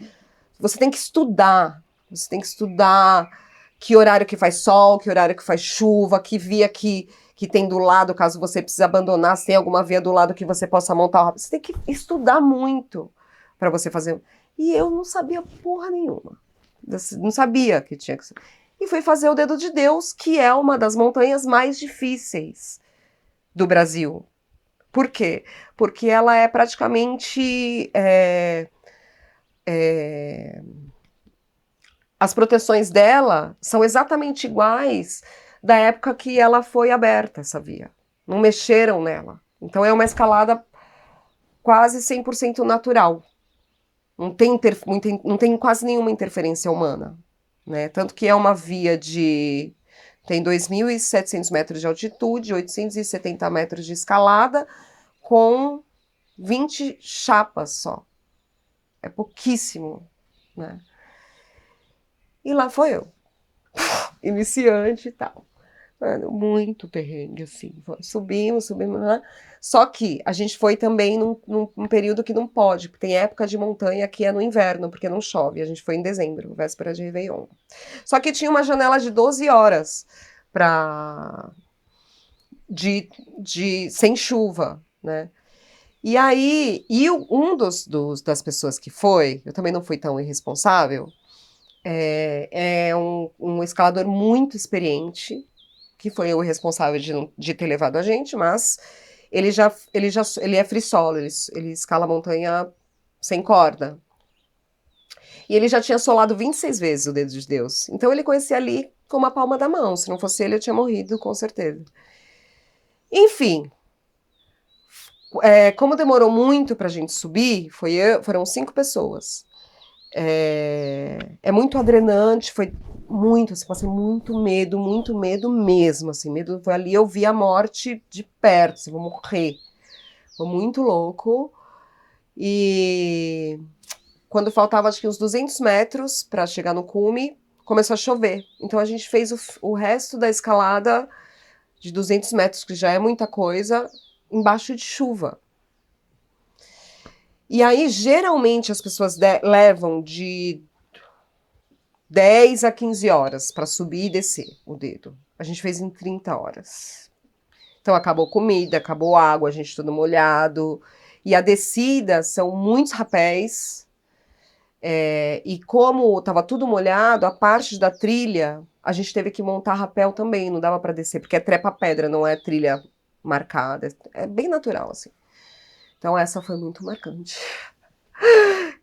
Você tem que estudar. Você tem que estudar que horário que faz sol, que horário que faz chuva, que via que tem do lado, caso você precise abandonar, se tem alguma via do lado que você possa montar. Você tem que estudar muito para você fazer. E eu não sabia porra nenhuma. Não sabia que tinha que ser. E fui fazer o Dedo de Deus, que é uma das montanhas mais difíceis do Brasil. Por quê? Porque ela é praticamente. As proteções dela são exatamente iguais da época que ela foi aberta, essa via. Não mexeram nela. Então é uma escalada quase 100% natural. Não tem quase nenhuma interferência humana, né? Tanto que é uma via tem 2.700 metros de altitude, 870 metros de escalada, com 20 chapas só. É pouquíssimo, né? E lá foi eu, iniciante e tal. Mano, muito perrengue, assim. Subimos lá. Só que a gente foi também num período que não pode, porque tem época de montanha que é no inverno, porque não chove. A gente foi em dezembro, véspera de Réveillon. Só que tinha uma janela de 12 horas pra... sem chuva, né? E aí, das pessoas que foi, eu também não fui tão irresponsável, é um escalador muito experiente, que foi o responsável de ter levado a gente, mas ele é free solo, ele escala a montanha sem corda. E ele já tinha solado 26 vezes o dedo de Deus. Então ele conhecia ali como a palma da mão. Se não fosse ele, eu tinha morrido, com certeza. Enfim, como demorou muito pra gente subir, foram 5 pessoas. É muito adrenante, foi muito, assim, passei muito medo mesmo, assim, medo, foi ali eu vi a morte de perto, assim, vou morrer. Foi muito louco. E quando faltava acho que uns 200 metros para chegar no cume, começou a chover. Então a gente fez o resto da escalada de 200 metros, que já é muita coisa, embaixo de chuva. E aí, geralmente, as pessoas levam de 10 a 15 horas para subir e descer o dedo. A gente fez em 30 horas. Então acabou comida, acabou água, a gente todo molhado. E a descida são muitos rapéis. E como estava tudo molhado, a parte da trilha, a gente teve que montar rapel também, não dava para descer, porque é trepa-pedra, não é trilha marcada. É bem natural, assim. Então essa foi muito marcante.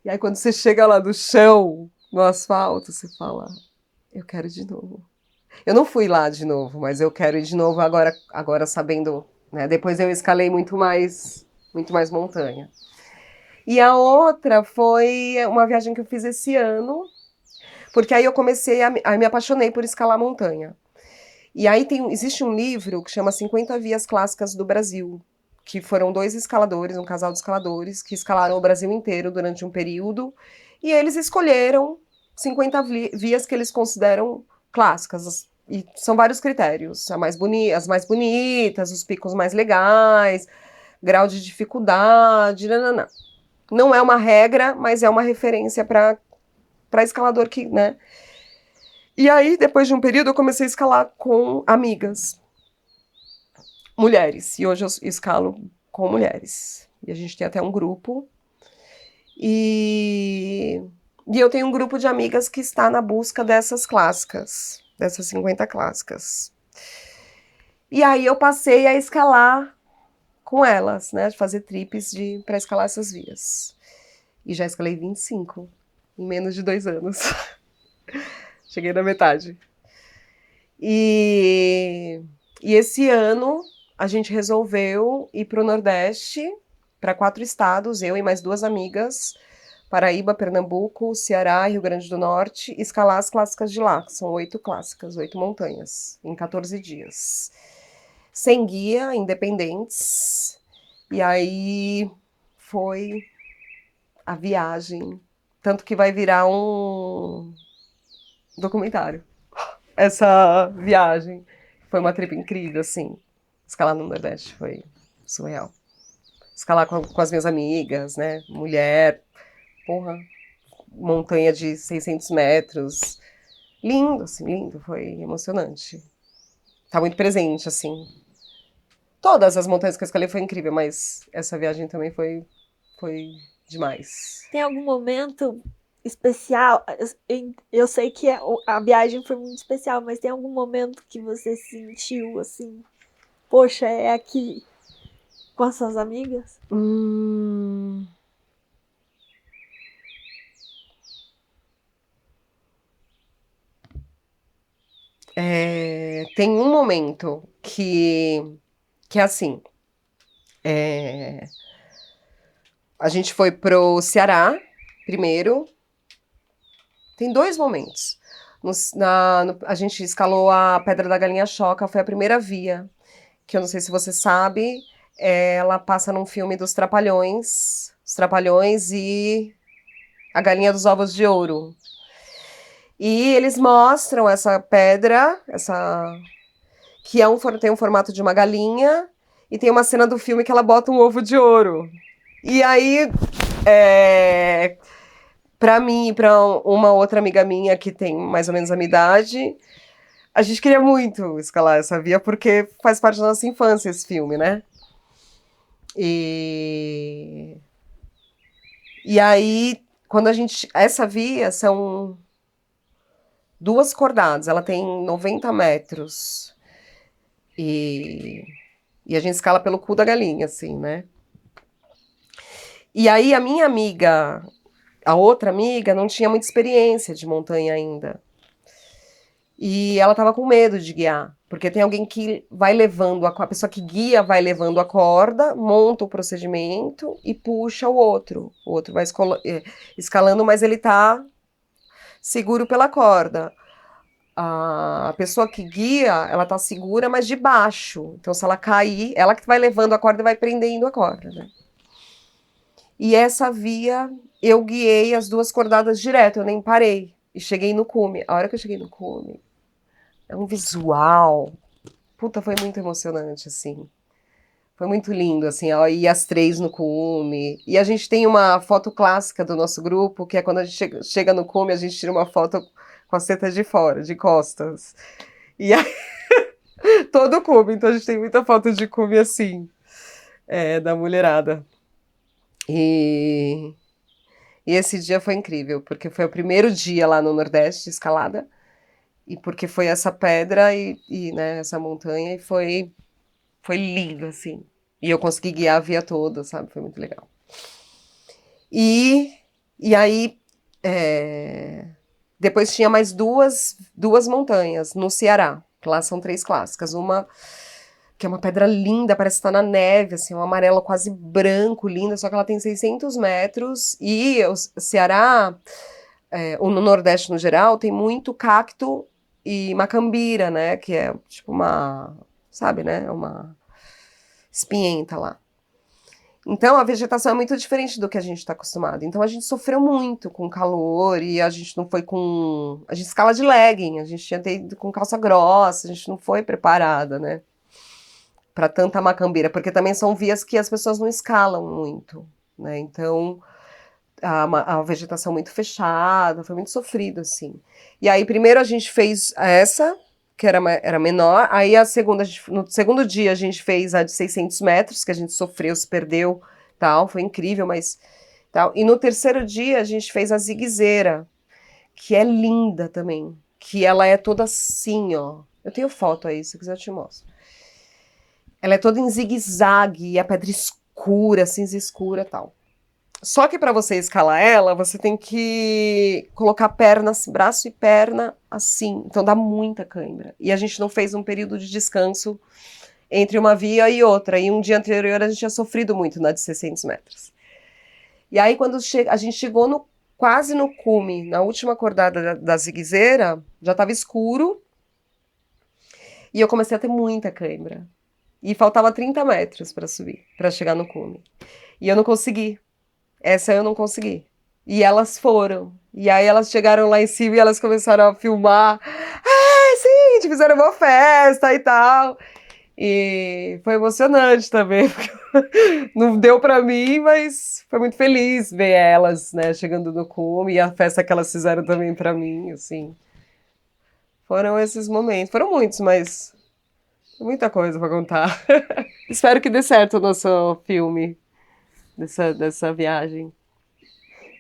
E aí quando você chega lá do chão, no asfalto, você fala, eu quero ir de novo. Eu não fui lá de novo, mas eu quero ir de novo agora sabendo, né? Depois eu escalei muito mais montanha. E a outra foi uma viagem que eu fiz esse ano, porque aí eu comecei a me apaixonei por escalar montanha. E aí existe um livro que chama 50 Vias Clássicas do Brasil, que foram 2 escaladores, um casal de escaladores, que escalaram o Brasil inteiro durante um período, e eles escolheram 50 vias que eles consideram clássicas. E são vários critérios, as mais bonitas, os picos mais legais, grau de dificuldade, nananã. Não é uma regra, mas é uma referência para escalador que, né? E aí, depois de um período, eu comecei a escalar com amigas, mulheres. E hoje eu escalo com mulheres. E a gente tem até um grupo. E eu tenho um grupo de amigas que está na busca dessas clássicas, dessas 50 clássicas. E aí eu passei a escalar com elas, né? De fazer trips para escalar essas vias. E já escalei 25 em menos de 2 anos. Cheguei na metade. E esse ano a gente resolveu ir para o Nordeste, para 4 estados, eu e mais 2 amigas, Paraíba, Pernambuco, Ceará e Rio Grande do Norte, escalar as clássicas de lá, que são 8 clássicas, 8 montanhas, em 14 dias. Sem guia, independentes. E aí foi a viagem. Tanto que vai virar um documentário. Essa viagem foi uma trip incrível, assim. Escalar no Nordeste foi surreal. Escalar com as minhas amigas, né? Mulher, porra, montanha de 600 metros. Lindo, assim, lindo, foi emocionante. Tá muito presente, assim. Todas as montanhas que eu escalei foi incrível, mas essa viagem também foi demais. Tem algum momento especial? Eu sei que a viagem foi muito especial, mas tem algum momento que você sentiu assim, poxa, é aqui com as suas amigas? Tem um momento que é assim, a gente foi pro Ceará primeiro. Tem 2 momentos. A gente escalou a Pedra da Galinha Choca, foi a primeira via, que eu não sei se você sabe, ela passa num filme dos Trapalhões, os Trapalhões e a Galinha dos Ovos de Ouro. E eles mostram essa pedra, que tem um formato de uma galinha, e tem uma cena do filme que ela bota um ovo de ouro. E aí, pra mim e pra uma outra amiga minha que tem mais ou menos a minha idade, a gente queria muito escalar essa via, porque faz parte da nossa infância esse filme, né? E aí, essa via são 2 cordadas, ela tem 90 metros. E a gente escala pelo cu da galinha, assim, né? E aí a minha amiga a outra amiga não tinha muita experiência de montanha ainda. E ela estava com medo de guiar, porque tem alguém que vai levando, a pessoa que guia vai levando a corda, monta o procedimento e puxa o outro. O outro vai escalando, mas ele está seguro pela corda. A pessoa que guia, ela tá segura, mas de baixo. Então, se ela cair, ela que vai levando a corda e vai prendendo a corda, né? E essa via, eu guiei as duas cordadas direto, eu nem parei. E cheguei no cume. A hora que eu cheguei no cume, é um visual. Puta, foi muito emocionante, assim. Foi muito lindo, assim, ó, e as três no cume. E a gente tem uma foto clássica do nosso grupo, que é quando a gente chega no cume, a gente tira uma foto com as tetas de fora, de costas. E aí, todo o cume, então a gente tem muita foto de cume assim, da mulherada. E, e esse dia foi incrível, porque foi o primeiro dia lá no Nordeste de escalada, e porque foi essa pedra né, essa montanha, e foi lindo, assim. E eu consegui guiar a via toda, sabe? Foi muito legal. E aí, depois tinha mais duas montanhas no Ceará, que lá são 3 clássicas. Uma que é uma pedra linda, parece estar na neve, assim, um amarelo quase branco, linda, só que ela tem 600 metros. E o Ceará, ou no Nordeste no geral, tem muito cacto e macambira, né? Que é tipo uma, sabe, né? Uma espinhenta lá. Então a vegetação é muito diferente do que a gente está acostumado. Então a gente sofreu muito com calor e a gente não foi com. A gente escala de legging, a gente tinha ido com calça grossa, a gente não foi preparada, né? Para tanta macambira, porque também são vias que as pessoas não escalam muito, né? Então a vegetação muito fechada, foi muito sofrido, assim. E aí primeiro a gente fez essa, que era menor, aí no segundo dia a gente fez a de 600 metros, que a gente sofreu, se perdeu, tal, foi incrível, mas tal. E no terceiro dia a gente fez a zigue-zaira, que é linda também, que ela é toda assim, ó. Eu tenho foto aí, se quiser eu te mostro. Ela é toda em zigue-zague, e a pedra escura, cinza escura, tal. Só que para você escalar ela, você tem que colocar perna, braço e perna assim. Então dá muita cãibra. E a gente não fez um período de descanso entre uma via e outra. E um dia anterior a gente tinha sofrido muito na de 600 metros. E aí quando a gente chegou quase no cume, na última acordada da zigue-zaira, já estava escuro. E eu comecei a ter muita cãibra. E faltava 30 metros para subir, para chegar no cume. E eu não consegui. Essa eu não consegui. E elas foram. E aí elas chegaram lá em cima e elas começaram a filmar. Sim, fizeram uma festa e tal. E foi emocionante também. Não deu pra mim, mas foi muito feliz ver elas, né, chegando no cume. E a festa que elas fizeram também pra mim, assim. Foram esses momentos. Foram muitos, mas muita coisa pra contar. Espero que dê certo o nosso filme dessa viagem.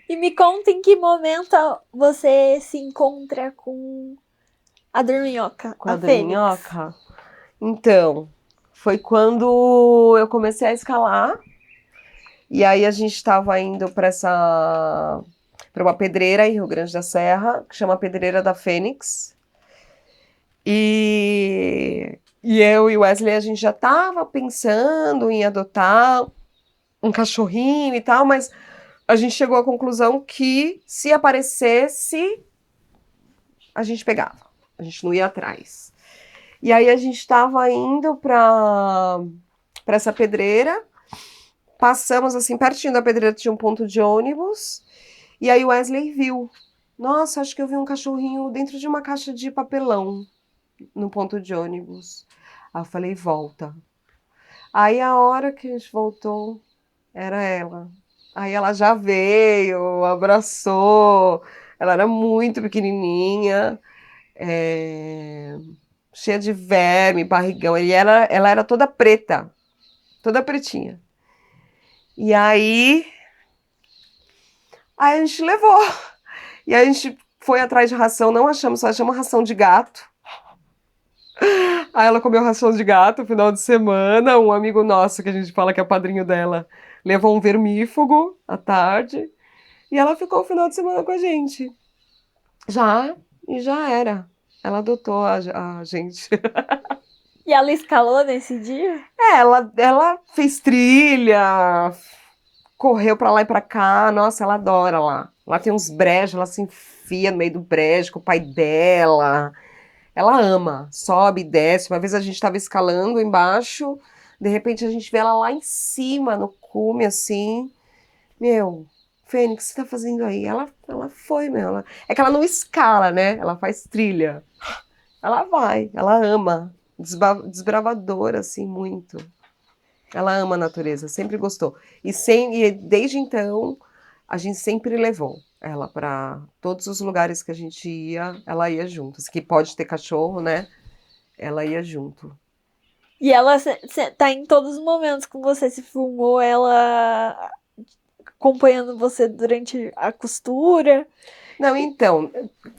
E me conta em que momento você se encontra com a dorminhoca, Com a a Fênix. dorminhoca? Então, foi quando eu comecei a escalar. E aí a gente estava indo para uma pedreira em Rio Grande da Serra, que chama Pedreira da Fênix. E eu e o Wesley, a gente já estava pensando em adotar um cachorrinho e tal, mas a gente chegou à conclusão que se aparecesse, a gente pegava. A gente não ia atrás. E aí a gente estava indo para essa pedreira, passamos assim, pertinho da pedreira tinha um ponto de ônibus, e aí o Wesley viu. Nossa, acho que eu vi um cachorrinho dentro de uma caixa de papelão no ponto de ônibus. Aí eu falei, volta. Aí a hora que a gente voltou, era ela. Aí ela já veio, abraçou. Ela era muito pequenininha, cheia de verme, barrigão. Ela era toda preta, toda pretinha. E aí a gente levou. E aí a gente foi atrás de ração, não achamos, só achamos ração de gato. Aí ela comeu ração de gato no final de semana. Um amigo nosso, que a gente fala que é padrinho dela, levou um vermífugo à tarde. E ela ficou o final de semana com a gente. Já, e já era. Ela adotou a gente. E ela escalou nesse dia? Ela fez trilha, correu pra lá e pra cá. Nossa, ela adora lá. Lá tem uns brejos, ela se enfia no meio do brejo com o pai dela. Ela ama, sobe, desce. Uma vez a gente estava escalando embaixo, de repente a gente vê ela lá em cima, no cume, assim. Meu, Fênix, o que você tá fazendo aí? Ela foi, meu. É que ela não escala, né? Ela faz trilha. Ela vai, ela ama. Desbravadora, assim, muito. Ela ama a natureza, sempre gostou. E desde então, a gente sempre levou ela para todos os lugares que a gente ia, ela ia junto. Se que pode ter cachorro, né? Ela ia junto. E ela tá em todos os momentos com você. Se filmou ela acompanhando você durante a costura. Não, então,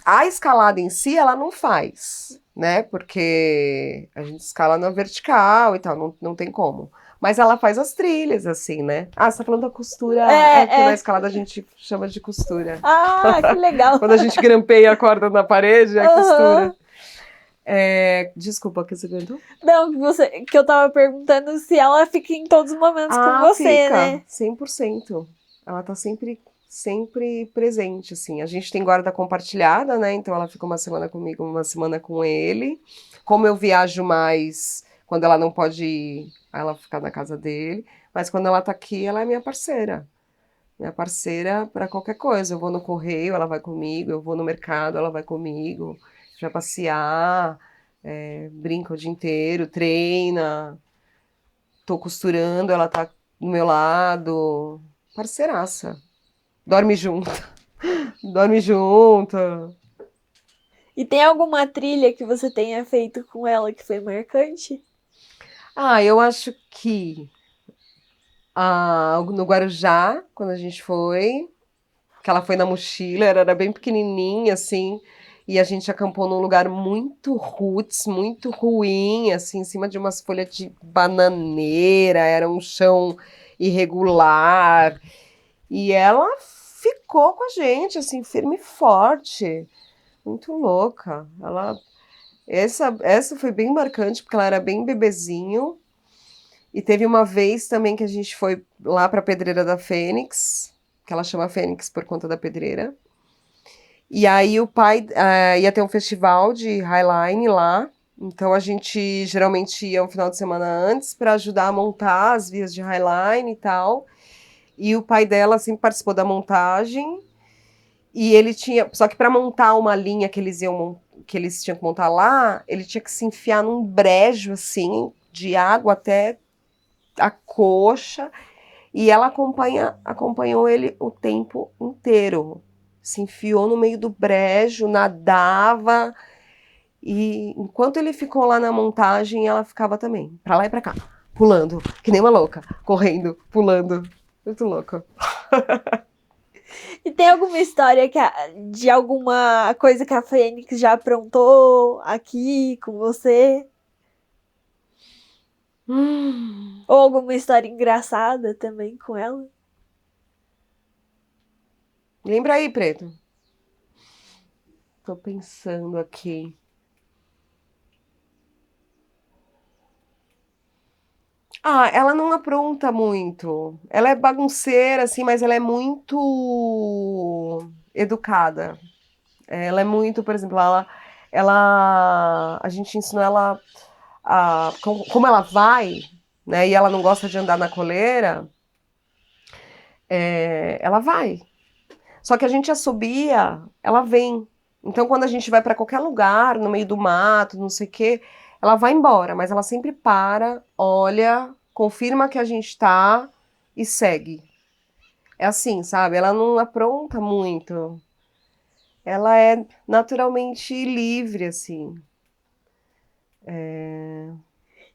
a escalada em si ela não faz, né? Porque a gente escala na vertical e tal, não tem como. Mas ela faz as trilhas, assim, né? Ah, você tá falando da costura. É porque na É. escalada a gente chama de costura. Ah, que legal. Quando a gente grampeia a corda na parede, é Aham. costura. Desculpa, o que você perguntou? Não, que eu tava perguntando se ela fica em todos os momentos com Ah, você, fica, né? 100%. Ela tá sempre presente, assim. A gente tem guarda compartilhada, né? Então ela fica uma semana comigo, uma semana com ele. Como eu viajo mais, quando ela não pode ir, ela fica na casa dele. Mas quando ela tá aqui, ela é minha parceira. Minha parceira para qualquer coisa. Eu vou no correio, ela vai comigo. Eu vou no mercado, ela vai comigo. A gente vai passear, brinca o dia inteiro, treina. Tô costurando, ela tá do meu lado. Parceiraça. Dorme junto. Dorme junto. E tem alguma trilha que você tenha feito com ela que foi marcante? Ah, eu acho que no Guarujá, quando a gente foi, que ela foi na mochila, ela era bem pequenininha, assim, e a gente acampou num lugar muito roots, muito ruim, assim, em cima de umas folhas de bananeira, era um chão irregular. E ela ficou com a gente, assim, firme e forte. Muito louca. Essa foi bem marcante, porque ela era bem bebezinho. E teve uma vez também que a gente foi lá para a Pedreira da Fênix, que ela chama Fênix por conta da pedreira. E aí o pai ia ter um festival de highline lá. Então a gente geralmente ia um final de semana antes para ajudar a montar as vias de highline e tal. E o pai dela sempre participou da montagem. E ele tinha, só que para montar uma linha que eles tinham que montar lá, ele tinha que se enfiar num brejo assim, de água até a coxa, e ela acompanhou ele o tempo inteiro. Se enfiou no meio do brejo, nadava, e enquanto ele ficou lá na montagem, ela ficava também, para lá e para cá, pulando, que nem uma louca, correndo, pulando. Muito louco. E tem alguma história de alguma coisa que a Fênix já aprontou aqui com você? Hum. Ou alguma história engraçada também com ela? Lembra aí, Preto? Tô pensando aqui. Ah, ela não apronta muito. Ela é bagunceira, assim, mas ela é muito educada. Ela é muito, por exemplo, a gente ensinou ela como ela vai, né? E ela não gosta de andar na coleira, ela vai. Só que a gente assobia, ela vem. Então, quando a gente vai para qualquer lugar, no meio do mato, não sei o quê, ela vai embora, mas ela sempre para, olha, confirma que a gente tá e segue. É assim, sabe? Ela não apronta muito. Ela é naturalmente livre, assim.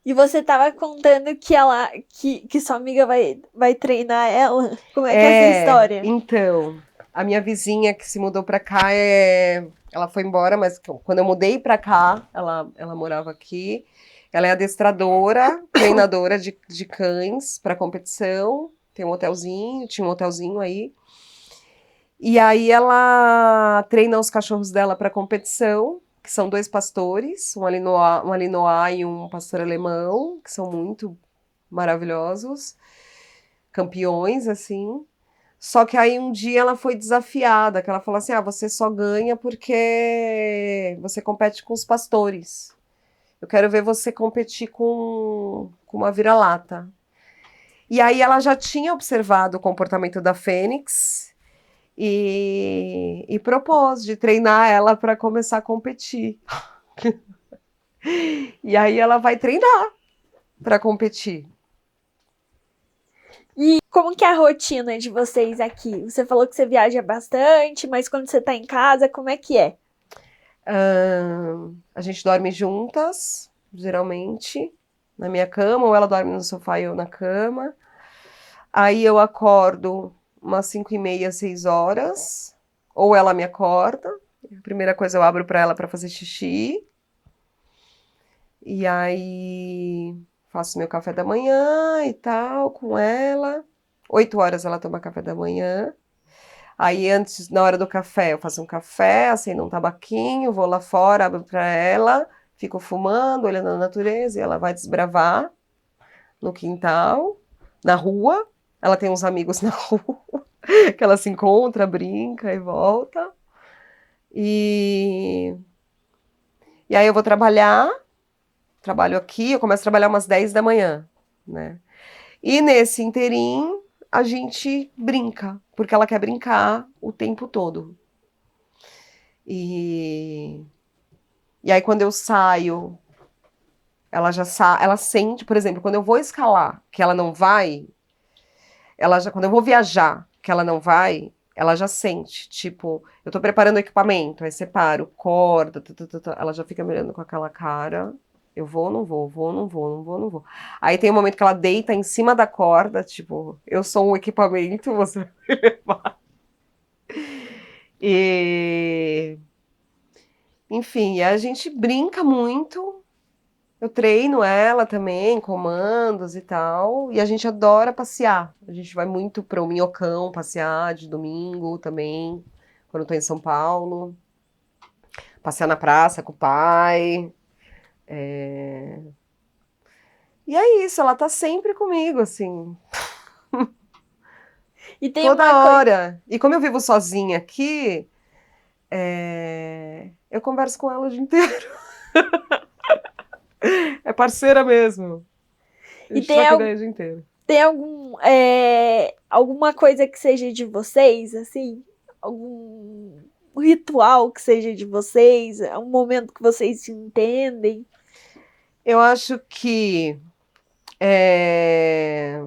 E você tava contando que sua amiga vai treinar ela? Como é que é essa história? Então, a minha vizinha que se mudou pra cá, ela foi embora, mas quando eu mudei pra cá, ela morava aqui. Ela é adestradora, treinadora de cães para competição. Tem um hotelzinho, tinha um hotelzinho aí. E aí ela treina os cachorros dela para competição, que são 2 pastores, um Malinois e um pastor alemão, que são muito maravilhosos, campeões, assim. Só que aí um dia ela foi desafiada, que ela falou assim, você só ganha porque você compete com os pastores. Eu quero ver você competir com uma vira-lata. E aí ela já tinha observado o comportamento da Fênix e propôs de treinar ela para começar a competir. E aí ela vai treinar para competir. E como que é a rotina de vocês aqui? Você falou que você viaja bastante, mas quando você tá em casa, como é que é? A gente dorme juntas, geralmente, na minha cama, ou ela dorme no sofá e eu na cama. Aí eu acordo umas 5h30, 6 horas, ou ela me acorda. A primeira coisa eu abro para ela para fazer xixi. E aí faço meu café da manhã e tal com ela. 8 horas ela toma café da manhã. Aí antes, na hora do café, eu faço um café, acendo um tabaquinho, vou lá fora, abro para ela, fico fumando, olhando a natureza, e ela vai desbravar no quintal, na rua. Ela tem uns amigos na rua, que ela se encontra, brinca e volta. E, e aí eu vou trabalhar, trabalho aqui, eu começo a trabalhar umas 10 da manhã, né? E nesse interim, a gente brinca, porque ela quer brincar o tempo todo. E, e aí quando eu saio, ela sente, por exemplo, quando eu vou escalar, que ela não vai, quando eu vou viajar, que ela não vai, ela já sente, tipo, eu tô preparando o equipamento, aí separo, corda, ela já fica me olhando com aquela cara, eu vou ou não vou, vou ou não vou, não vou ou não vou. Aí tem um momento que ela deita em cima da corda, tipo, eu sou um equipamento, você vai me levar. E, enfim, a gente brinca muito. Eu treino ela também, comandos e tal. E a gente adora passear. A gente vai muito para o Minhocão passear de domingo também, quando eu tô em São Paulo. Passear na praça com o pai. E é isso, ela tá sempre comigo, assim, E tem toda uma coisa. hora. E como eu vivo sozinha aqui, eu converso com ela o dia inteiro. É parceira mesmo. A E gente troca ideia o dia inteiro. tem alguma coisa que seja de vocês, assim? Algum ritual que seja de vocês? Um momento que vocês se entendem? Eu acho que é,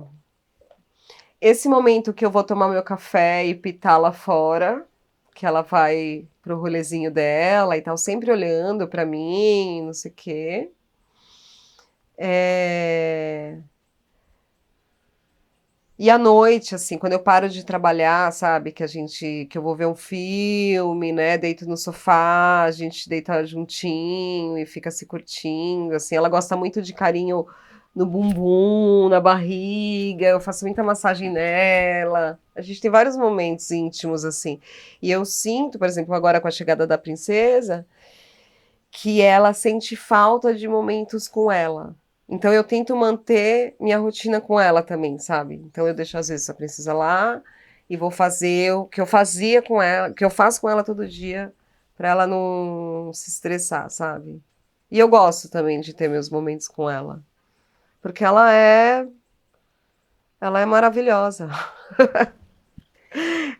esse momento que eu vou tomar meu café e pitar lá fora, que ela vai pro rolezinho dela e tal, sempre olhando pra mim, não sei o quê. É, E à noite, assim, quando eu paro de trabalhar, sabe, que eu vou ver um filme, né, deito no sofá, a gente deita juntinho e fica se curtindo, assim, ela gosta muito de carinho no bumbum, na barriga, eu faço muita massagem nela, a gente tem vários momentos íntimos, assim, e eu sinto, por exemplo, agora com a chegada da princesa, que ela sente falta de momentos com ela. Então eu tento manter minha rotina com ela também, sabe? Então eu deixo às vezes a princesa lá e vou fazer o que eu fazia com ela, que eu faço com ela todo dia, para ela não se estressar, sabe? E eu gosto também de ter meus momentos com ela, porque ela é maravilhosa.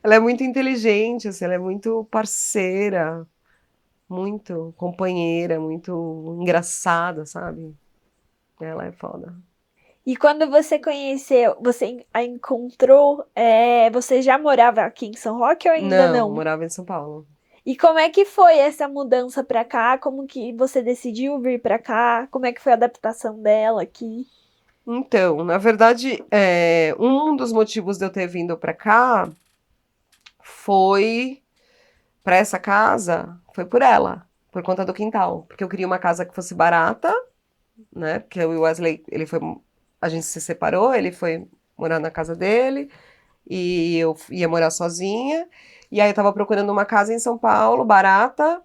Ela é muito inteligente, assim, ela é muito parceira, muito companheira, muito engraçada, sabe? Ela é foda. E quando você conheceu, você a encontrou, você já morava aqui em São Roque ou ainda Não, não? morava em São Paulo. E como é que foi essa mudança pra cá? Como que você decidiu vir pra cá? Como é que foi a adaptação dela aqui? Então, na verdade, um dos motivos de eu ter vindo pra cá foi pra essa casa, foi por ela, por conta do quintal, porque eu queria uma casa que fosse barata, né? Porque o Wesley, a gente se separou, ele foi morar na casa dele e eu ia morar sozinha. E aí eu tava procurando uma casa em São Paulo, barata,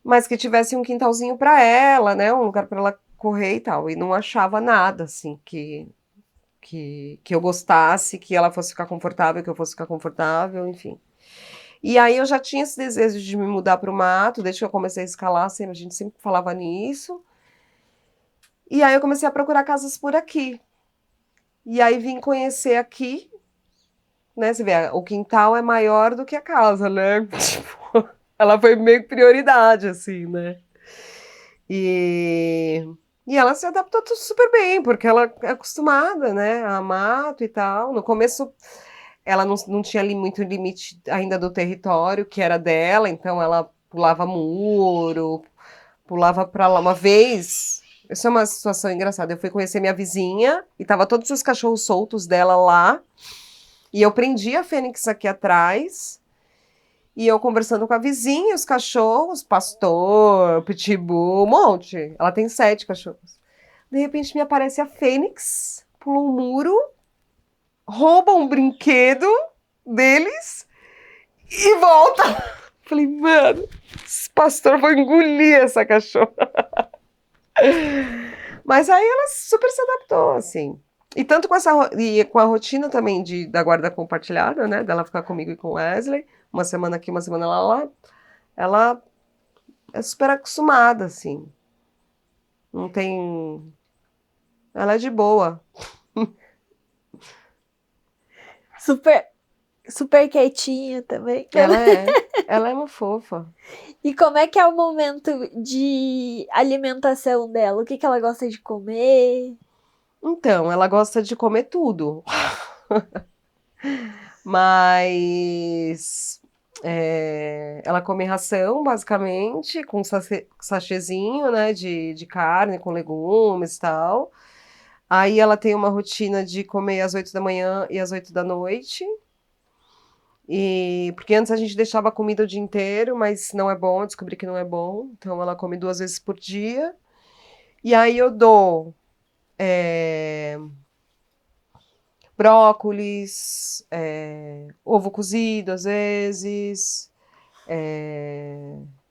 mas que tivesse um quintalzinho para ela, né? Um lugar para ela correr e tal. E não achava nada, assim, que eu gostasse, que ela fosse ficar confortável, que eu fosse ficar confortável, enfim. E aí eu já tinha esse desejo de me mudar para o mato, desde que eu comecei a escalar, a gente sempre falava nisso. E aí eu comecei a procurar casas por aqui. E aí vim conhecer aqui, né? Você vê, o quintal é maior do que a casa, né? Tipo, ela foi meio que prioridade, assim, né? E, e ela se adaptou super bem, porque ela é acostumada, né, a mato e tal. No começo, ela não tinha ali muito limite ainda do território que era dela, então ela pulava muro, pulava para lá. Uma vez, isso é uma situação engraçada, eu fui conhecer minha vizinha e tava todos os cachorros soltos dela lá, e eu prendi a Fênix aqui atrás. E eu conversando com a vizinha, os cachorros, pastor, pitbull, um monte. Ela tem 7 cachorros. De repente me aparece a Fênix, pula um muro, rouba um brinquedo deles e volta. Falei, mano, esse pastor vai engolir essa cachorra. Mas aí ela super se adaptou, assim. E tanto com e com a rotina também da guarda compartilhada, né? Dela ficar comigo e com o Wesley, uma semana aqui, uma semana lá, ela é super acostumada, assim. Não tem. Ela é de boa. Super, super quietinha também. Ela é uma fofa. E como é que é o momento de alimentação dela? O que que ela gosta de comer? Então, ela gosta de comer tudo. Mas ela come ração, basicamente, com sachêzinho, né, de carne, com legumes e tal. Aí ela tem uma rotina de comer às 8 da manhã e às 8 da noite. E porque antes a gente deixava a comida o dia inteiro, mas não é bom, eu descobri que não é bom. Então ela come 2 vezes por dia. E aí eu dou brócolis, ovo cozido às vezes,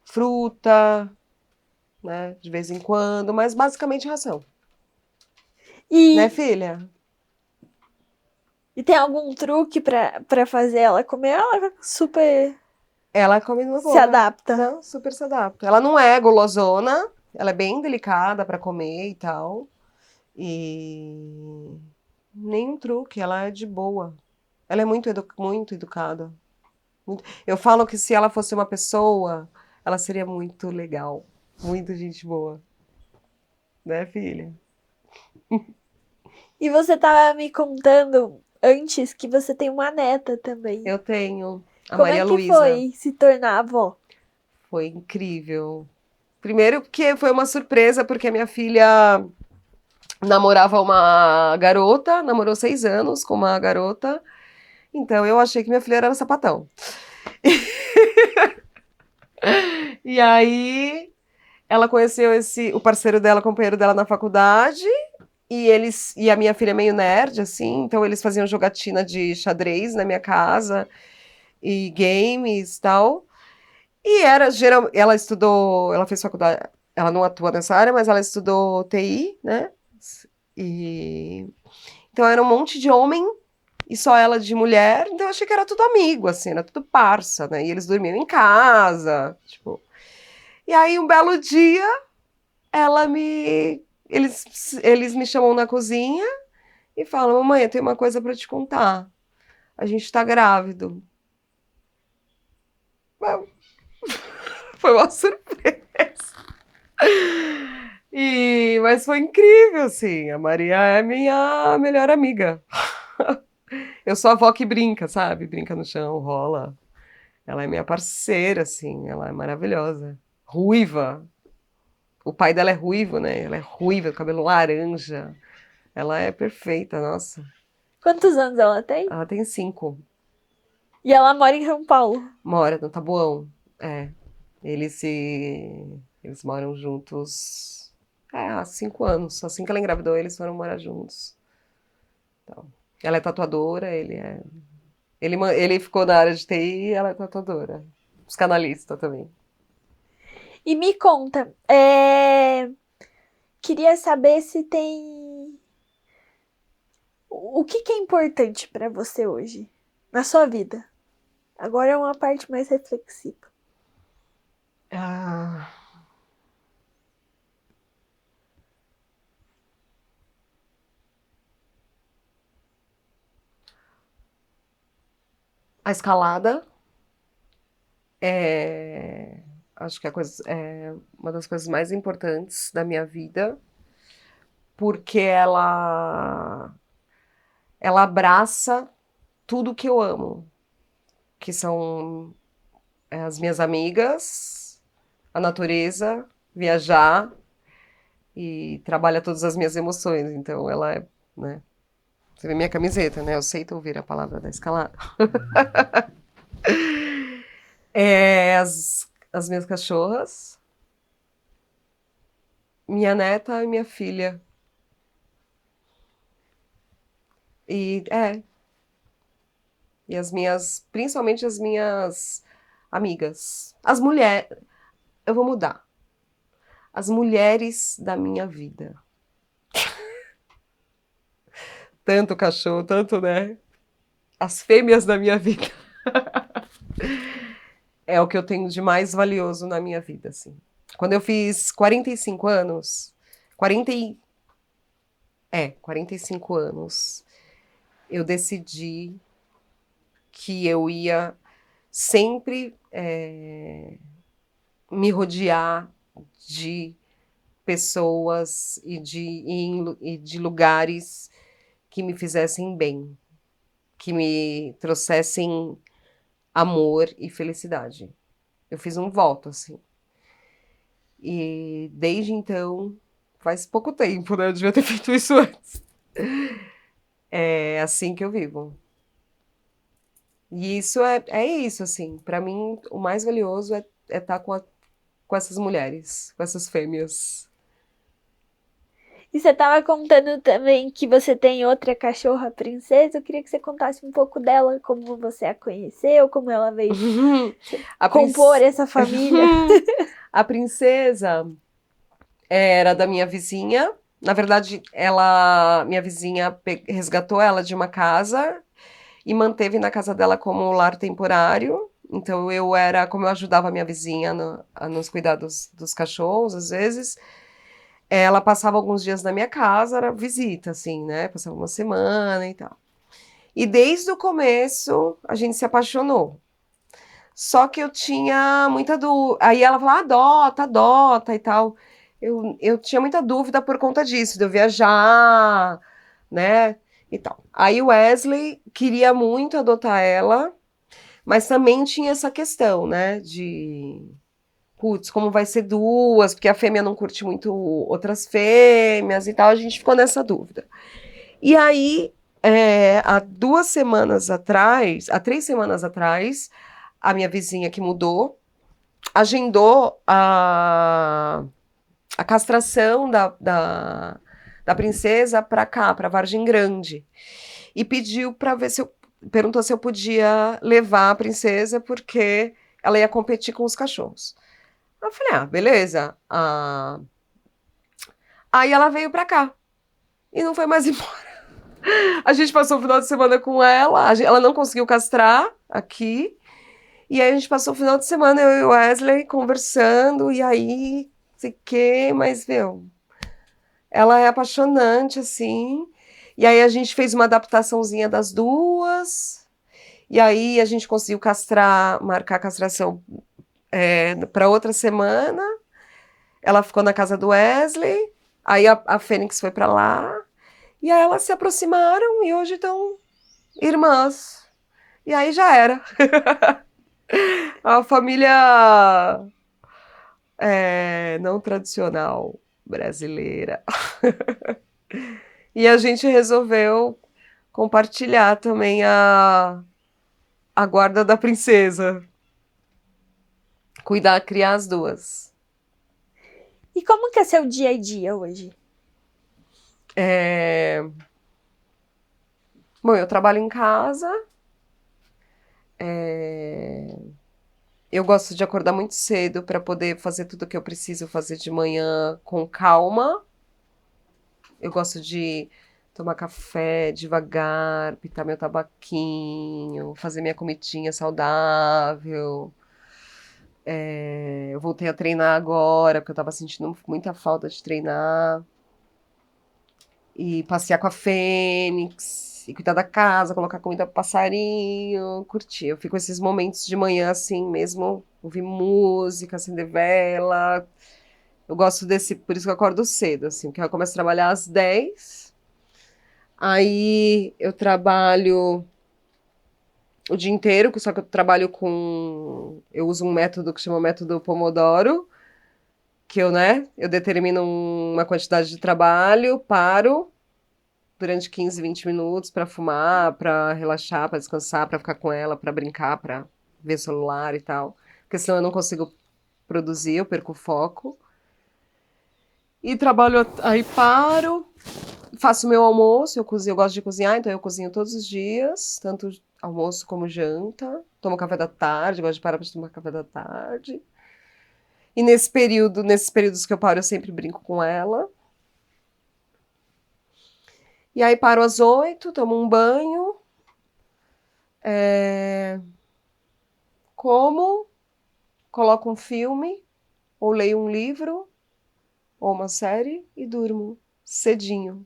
fruta, né, de vez em quando, mas basicamente ração. Né, E, filha? e tem algum truque pra fazer ela comer? Ela super Ela come numa se boa. adapta. Não, super se adapta. Ela não é golosona, ela é bem delicada para comer e tal. E nenhum truque, ela é de boa. Ela é muito educada. Eu falo que se ela fosse uma pessoa, ela seria muito legal. Muito gente boa. Né, filha? E você tava me contando antes que você tem uma neta também. Eu tenho a Como é Maria que Luísa. foi se tornar avó? Foi incrível. Primeiro que foi uma surpresa, porque a minha filha namorava uma garota, namorou 6 anos com uma garota. Então eu achei que minha filha era sapatão. E aí ela conheceu o parceiro dela, companheiro dela na faculdade, e a minha filha é meio nerd, assim, então eles faziam jogatina de xadrez na minha casa, e games e tal. E ela estudou, ela fez faculdade, ela não atua nessa área, mas ela estudou TI, né? E então era um monte de homem e só ela de mulher, então eu achei que era tudo amigo, assim, era tudo parça, né? E eles dormiam em casa, tipo. E aí um belo dia ela me eles me chamam na cozinha e falam: "Mamãe, eu tenho uma coisa para te contar. A gente tá grávido". Foi uma surpresa. Mas foi incrível, assim. A Maria é minha melhor amiga. Eu sou a avó que brinca, sabe? Brinca no chão, rola. Ela é minha parceira, assim. Ela é maravilhosa. Ruiva. O pai dela é ruivo, né? Ela é ruiva, cabelo laranja. Ela é perfeita, nossa. Quantos anos ela tem? Ela tem 5. E ela mora em São Paulo. Mora no Taboão. É. Eles moram juntos há 5 anos. Assim que ela engravidou, eles foram morar juntos. Então, ela é tatuadora, ele é. Ele ficou na área de TI e ela é tatuadora. Psicanalista também. E me conta, queria saber se tem. O que é importante pra você hoje, na sua vida? Agora é uma parte mais reflexiva. Ah, a escalada é, acho que é uma das coisas mais importantes da minha vida, porque ela abraça tudo que eu amo, que são as minhas amigas, a natureza, viajar e trabalha todas as minhas emoções. Então ela é, né? Você vê minha camiseta, né? Eu sei ouvir a palavra da escalada. As minhas cachorras, minha neta e minha filha. E e principalmente as minhas amigas. As mulheres, eu vou mudar. As mulheres da minha vida. Tanto cachorro, tanto, né? As fêmeas da minha vida. É o que eu tenho de mais valioso na minha vida, assim. Quando eu fiz 45 anos, 40 e... 45 anos, eu decidi que eu ia sempre me rodear de pessoas e de lugares que me fizessem bem, que me trouxessem amor e felicidade. Eu fiz um voto, assim. E desde então, faz pouco tempo, né? Eu devia ter feito isso antes. É assim que eu vivo. E isso é isso, assim. Para mim, o mais valioso é estar com essas mulheres, com essas fêmeas. E você estava contando também que você tem outra cachorra princesa. Eu queria que você contasse um pouco dela, como você a conheceu, como ela veio A compor princ- essa família. A princesa era da minha vizinha. Na verdade, minha vizinha resgatou ela de uma casa e manteve na casa dela como lar temporário. Então como eu ajudava a minha vizinha nos cuidados dos cachorros, às vezes, ela passava alguns dias na minha casa, era visita, assim, né? Passava uma semana e tal. E desde o começo a gente se apaixonou. Só que eu tinha muita dúvida. Aí ela falava, adota, adota e tal. Eu tinha muita dúvida por conta disso, de eu viajar, né? E tal. Aí o Wesley queria muito adotar ela, mas também tinha essa questão, né? De, putz, como vai ser duas, porque a fêmea não curte muito outras fêmeas e tal. A gente ficou nessa dúvida. E aí, há 3 semanas atrás, a minha vizinha que mudou agendou a castração da princesa para cá, para Vargem Grande. E pediu para ver se eu. Perguntou se eu podia levar a princesa, porque ela ia competir com os cachorros. Eu falei, beleza. Aí ela veio para cá e não foi mais embora. A gente passou o final de semana com ela, ela não conseguiu castrar aqui. E aí a gente passou o final de semana, eu e o Wesley, conversando, e aí, sei que, mas, meu, ela é apaixonante, assim. E aí a gente fez uma adaptaçãozinha das duas, e aí a gente conseguiu marcar a castração para outra semana. Ela ficou na casa do Wesley, aí a Fênix foi para lá, e aí elas se aproximaram e hoje estão irmãs. E aí já era. A família não tradicional brasileira. E a gente resolveu compartilhar também a guarda da princesa. Cuidar, criar as duas. E como que é seu dia a dia hoje? Bom, eu trabalho em casa, É, eu gosto de acordar muito cedo para poder fazer tudo que eu preciso fazer de manhã com calma. Eu gosto de tomar café devagar, pitar meu tabaquinho, fazer minha comidinha saudável. Eu voltei a treinar agora, porque eu tava sentindo muita falta de treinar. E passear com a Fênix, e cuidar da casa, colocar comida pro passarinho, curtir. Eu fico esses momentos de manhã assim mesmo, ouvir música, acender vela. Eu gosto desse, por isso que eu acordo cedo, assim, porque eu começo a trabalhar às 10. Aí eu trabalho o dia inteiro, só que eu trabalho com. Eu uso um método que chama método Pomodoro, que eu determino uma quantidade de trabalho, paro durante 15, 20 minutos para fumar, para relaxar, para descansar, para ficar com ela, para brincar, para ver celular e tal. Porque senão eu não consigo produzir, eu perco o foco. E trabalho, aí paro, faço meu almoço, eu cozinho, eu gosto de cozinhar, então eu cozinho todos os dias, tanto almoço como janta. Tomo café da tarde, gosto de parar para tomar café da tarde. E nesses períodos que eu paro, eu sempre brinco com ela. E aí paro às 8, tomo um banho, como, coloco um filme, ou leio um livro, ou uma série e durmo cedinho.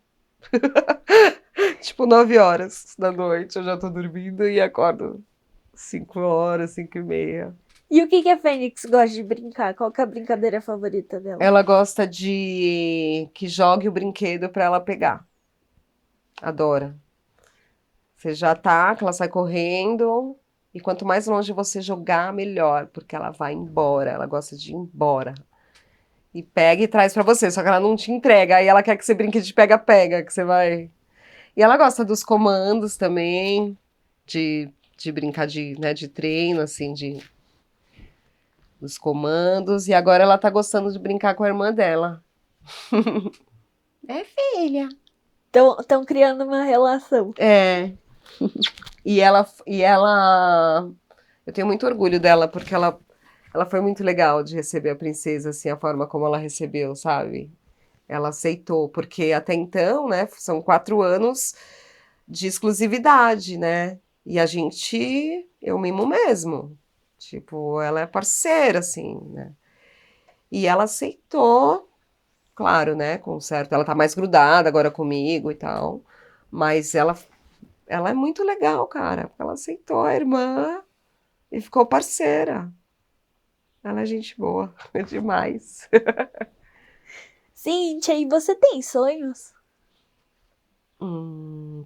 Tipo 9 horas da noite eu já tô dormindo e acordo 5 horas, 5 e meia. E o que que a Fênix gosta de brincar? Qual que é a brincadeira favorita dela? Ela gosta de que jogue o brinquedo pra ela pegar. Adora. Você já ataca, ela sai correndo. E quanto mais longe você jogar, melhor, porque ela vai embora. Ela gosta de ir embora. E pega e traz pra você, só que ela não te entrega. Aí ela quer que você brinque de pega-pega, que você vai. E ela gosta dos comandos também, de brincar de treino, assim, dos comandos. E agora ela tá gostando de brincar com a irmã dela. É, filha. Estão criando uma relação. É. E ela, eu tenho muito orgulho dela, porque ela foi muito legal de receber a princesa, assim, a forma como ela recebeu, sabe? Ela aceitou, porque até então, né, são 4 anos de exclusividade, né? E eu mimo mesmo. Tipo, ela é parceira, assim, né? E ela aceitou, claro, né, com certo, ela tá mais grudada agora comigo e tal, mas ela é muito legal, cara, porque ela aceitou a irmã e ficou parceira. Ela é gente boa, é demais. Cíntia, e você tem sonhos?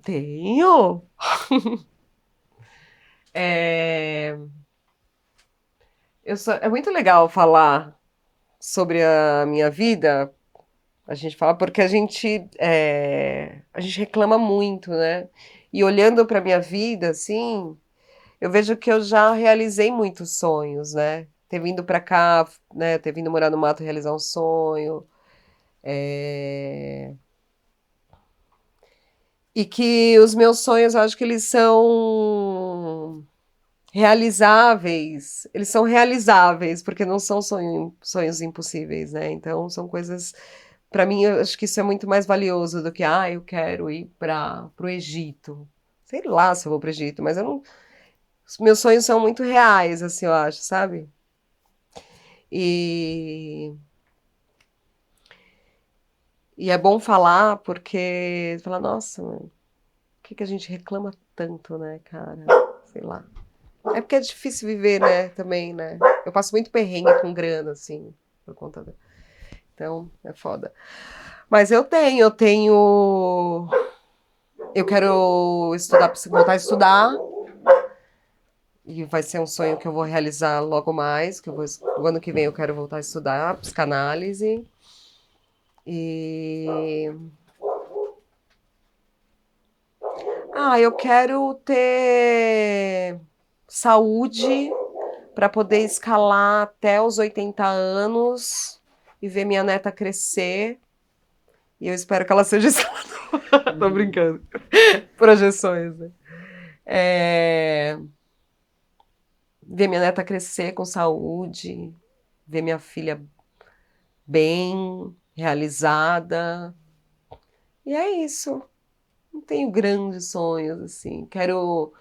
Tenho. É, é muito legal falar sobre a minha vida, a gente fala porque a gente reclama muito, né? E olhando para minha vida, assim, eu vejo que eu já realizei muitos sonhos, né? Ter vindo para cá, né? Ter vindo morar no mato, realizar um sonho. é, E que os meus sonhos, eu acho que eles são realizáveis. Eles são realizáveis, porque não são sonhos impossíveis, né? Então, são coisas. Para mim, eu acho que isso é muito mais valioso do que, eu quero ir para o Egito. Sei lá se eu vou para o Egito, mas eu não. Os meus sonhos são muito reais, assim, eu acho, sabe? E, e é bom falar, porque fala, nossa, mano, por que que a gente reclama tanto, né, cara? Sei lá. É porque é difícil viver, né, também, né? Eu passo muito perrengue com grana, assim, por conta da. Então, é foda. Mas eu tenho. Eu quero estudar, voltar a estudar. E vai ser um sonho que eu vou realizar logo mais, o ano que vem eu quero voltar a estudar psicanálise. E eu quero ter saúde para poder escalar até os 80 anos e ver minha neta crescer. E eu espero que ela seja escaladora. Tô brincando. Projeções, né? É, ver minha neta crescer com saúde, ver minha filha bem, realizada. E é isso. Não tenho grandes sonhos, assim. Quero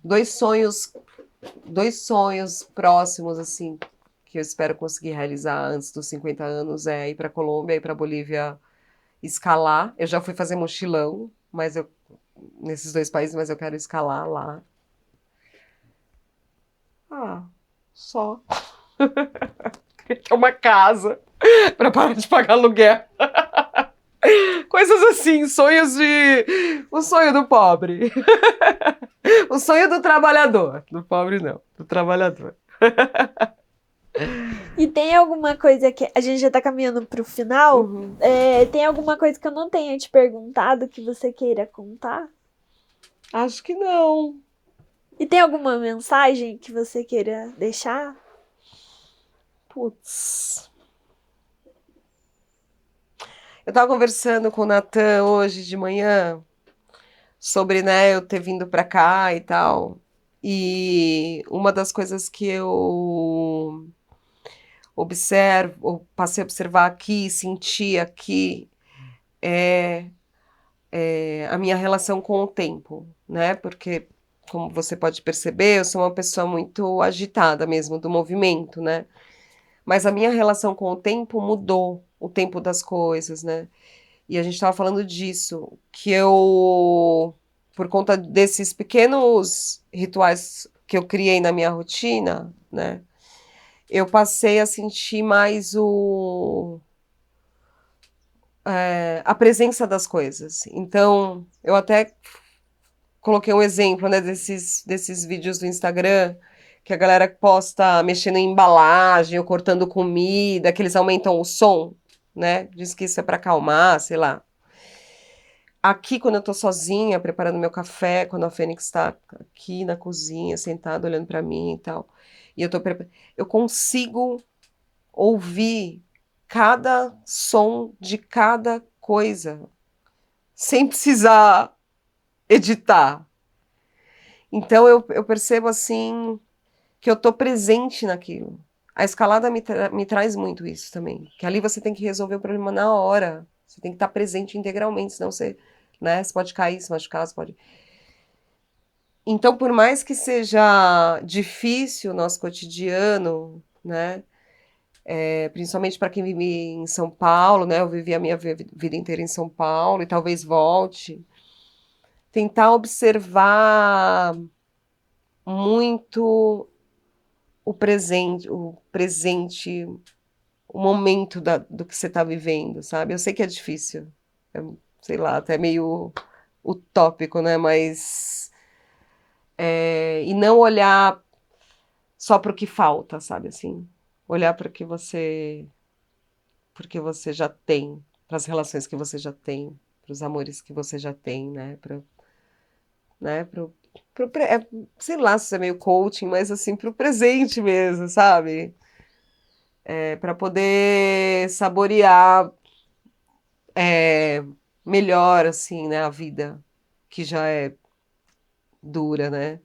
dois sonhos próximos, assim, que eu espero conseguir realizar antes dos 50 anos, é ir para Colômbia, ir para Bolívia escalar. Eu já fui fazer mochilão, nesses dois países, mas eu quero escalar lá. Ah, só. Queria ter uma casa para parar de pagar aluguel. Coisas assim, o sonho do pobre. O sonho do trabalhador. Do pobre não, do trabalhador. E tem alguma coisa que a gente já tá caminhando pro final? Uhum. Tem alguma coisa que eu não tenha te perguntado que você queira contar? Acho que não. E tem alguma mensagem que você queira deixar? Putz. Eu tava conversando com o Natan hoje de manhã sobre, né, eu ter vindo pra cá e tal. E uma das coisas que eu passei a observar aqui, senti aqui, é a minha relação com o tempo, né? Porque, como você pode perceber, eu sou uma pessoa muito agitada mesmo do movimento, né? Mas a minha relação com o tempo mudou, o tempo das coisas, né? E a gente estava falando disso, que eu, por conta desses pequenos rituais que eu criei na minha rotina, né? Eu passei a sentir mais a presença das coisas. Então, eu até coloquei um exemplo, né, desses vídeos do Instagram, que a galera posta mexendo em embalagem ou cortando comida, que eles aumentam o som, né? Diz que isso é para acalmar, sei lá. Aqui, quando eu tô sozinha, preparando meu café, quando a Fênix está aqui na cozinha, sentada, olhando para mim e tal, e eu consigo ouvir cada som de cada coisa, sem precisar editar. Então eu percebo assim que eu tô presente naquilo. A escalada me traz muito isso também, que ali você tem que resolver o problema na hora. Você tem que estar presente integralmente, senão você, né, você pode cair, se machucar, você pode. Então, por mais que seja difícil o nosso cotidiano, né, principalmente para quem vive em São Paulo, né, eu vivi a minha vida inteira em São Paulo e talvez volte, tentar observar muito o presente, o momento do que você está vivendo, sabe? Eu sei que é difícil, é, sei lá, até meio utópico, né? Mas e não olhar só para o que falta, sabe? Assim, olhar para porque você já tem, para as relações que você já tem, para os amores que você já tem, né? Né? Sei lá se é meio coaching, mas assim, pro presente mesmo, sabe? Para poder saborear é, melhor, assim, né, a vida, que já é dura, né?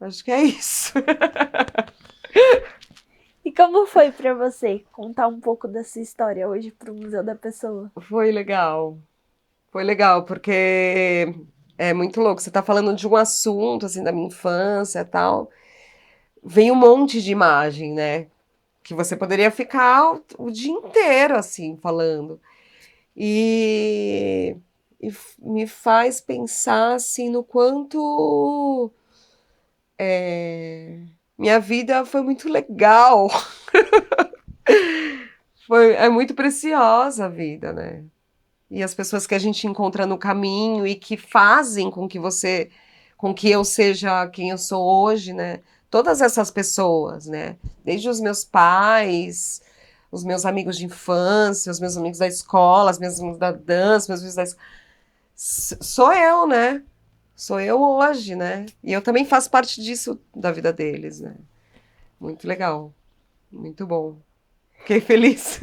Acho que é isso. E como foi pra você contar um pouco dessa história hoje pro Museu da Pessoa? Foi legal. Foi legal, porque é muito louco. Você tá falando de um assunto, assim, da minha infância e tal. Vem um monte de imagem, né? Que você poderia ficar o dia inteiro, assim, falando. E, me faz pensar assim no quanto minha vida foi muito legal. É muito preciosa a vida, né? E as pessoas que a gente encontra no caminho e que fazem com que eu seja quem eu sou hoje, né? Todas essas pessoas, né? Desde os meus pais, os meus amigos de infância, os meus amigos da escola, os meus amigos da dança, meus amigos da sou eu, né? Sou eu hoje, né? E eu também faço parte disso da vida deles, né? Muito legal, muito bom. Fiquei feliz.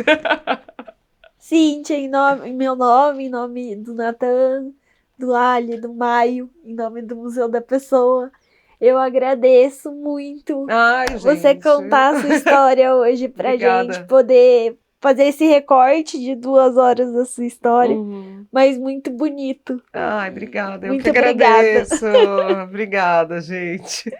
Cíntia, em meu nome, em nome do Natan, do Ali, do Maio, em nome do Museu da Pessoa. Eu agradeço muito Ai, você gente. contar a sua história hoje pra Obrigada. gente poder fazer esse recorte de 2 horas da sua história, Uhum. mas muito bonito. Ai, obrigada. Eu que Muito obrigada. agradeço. Obrigada, gente.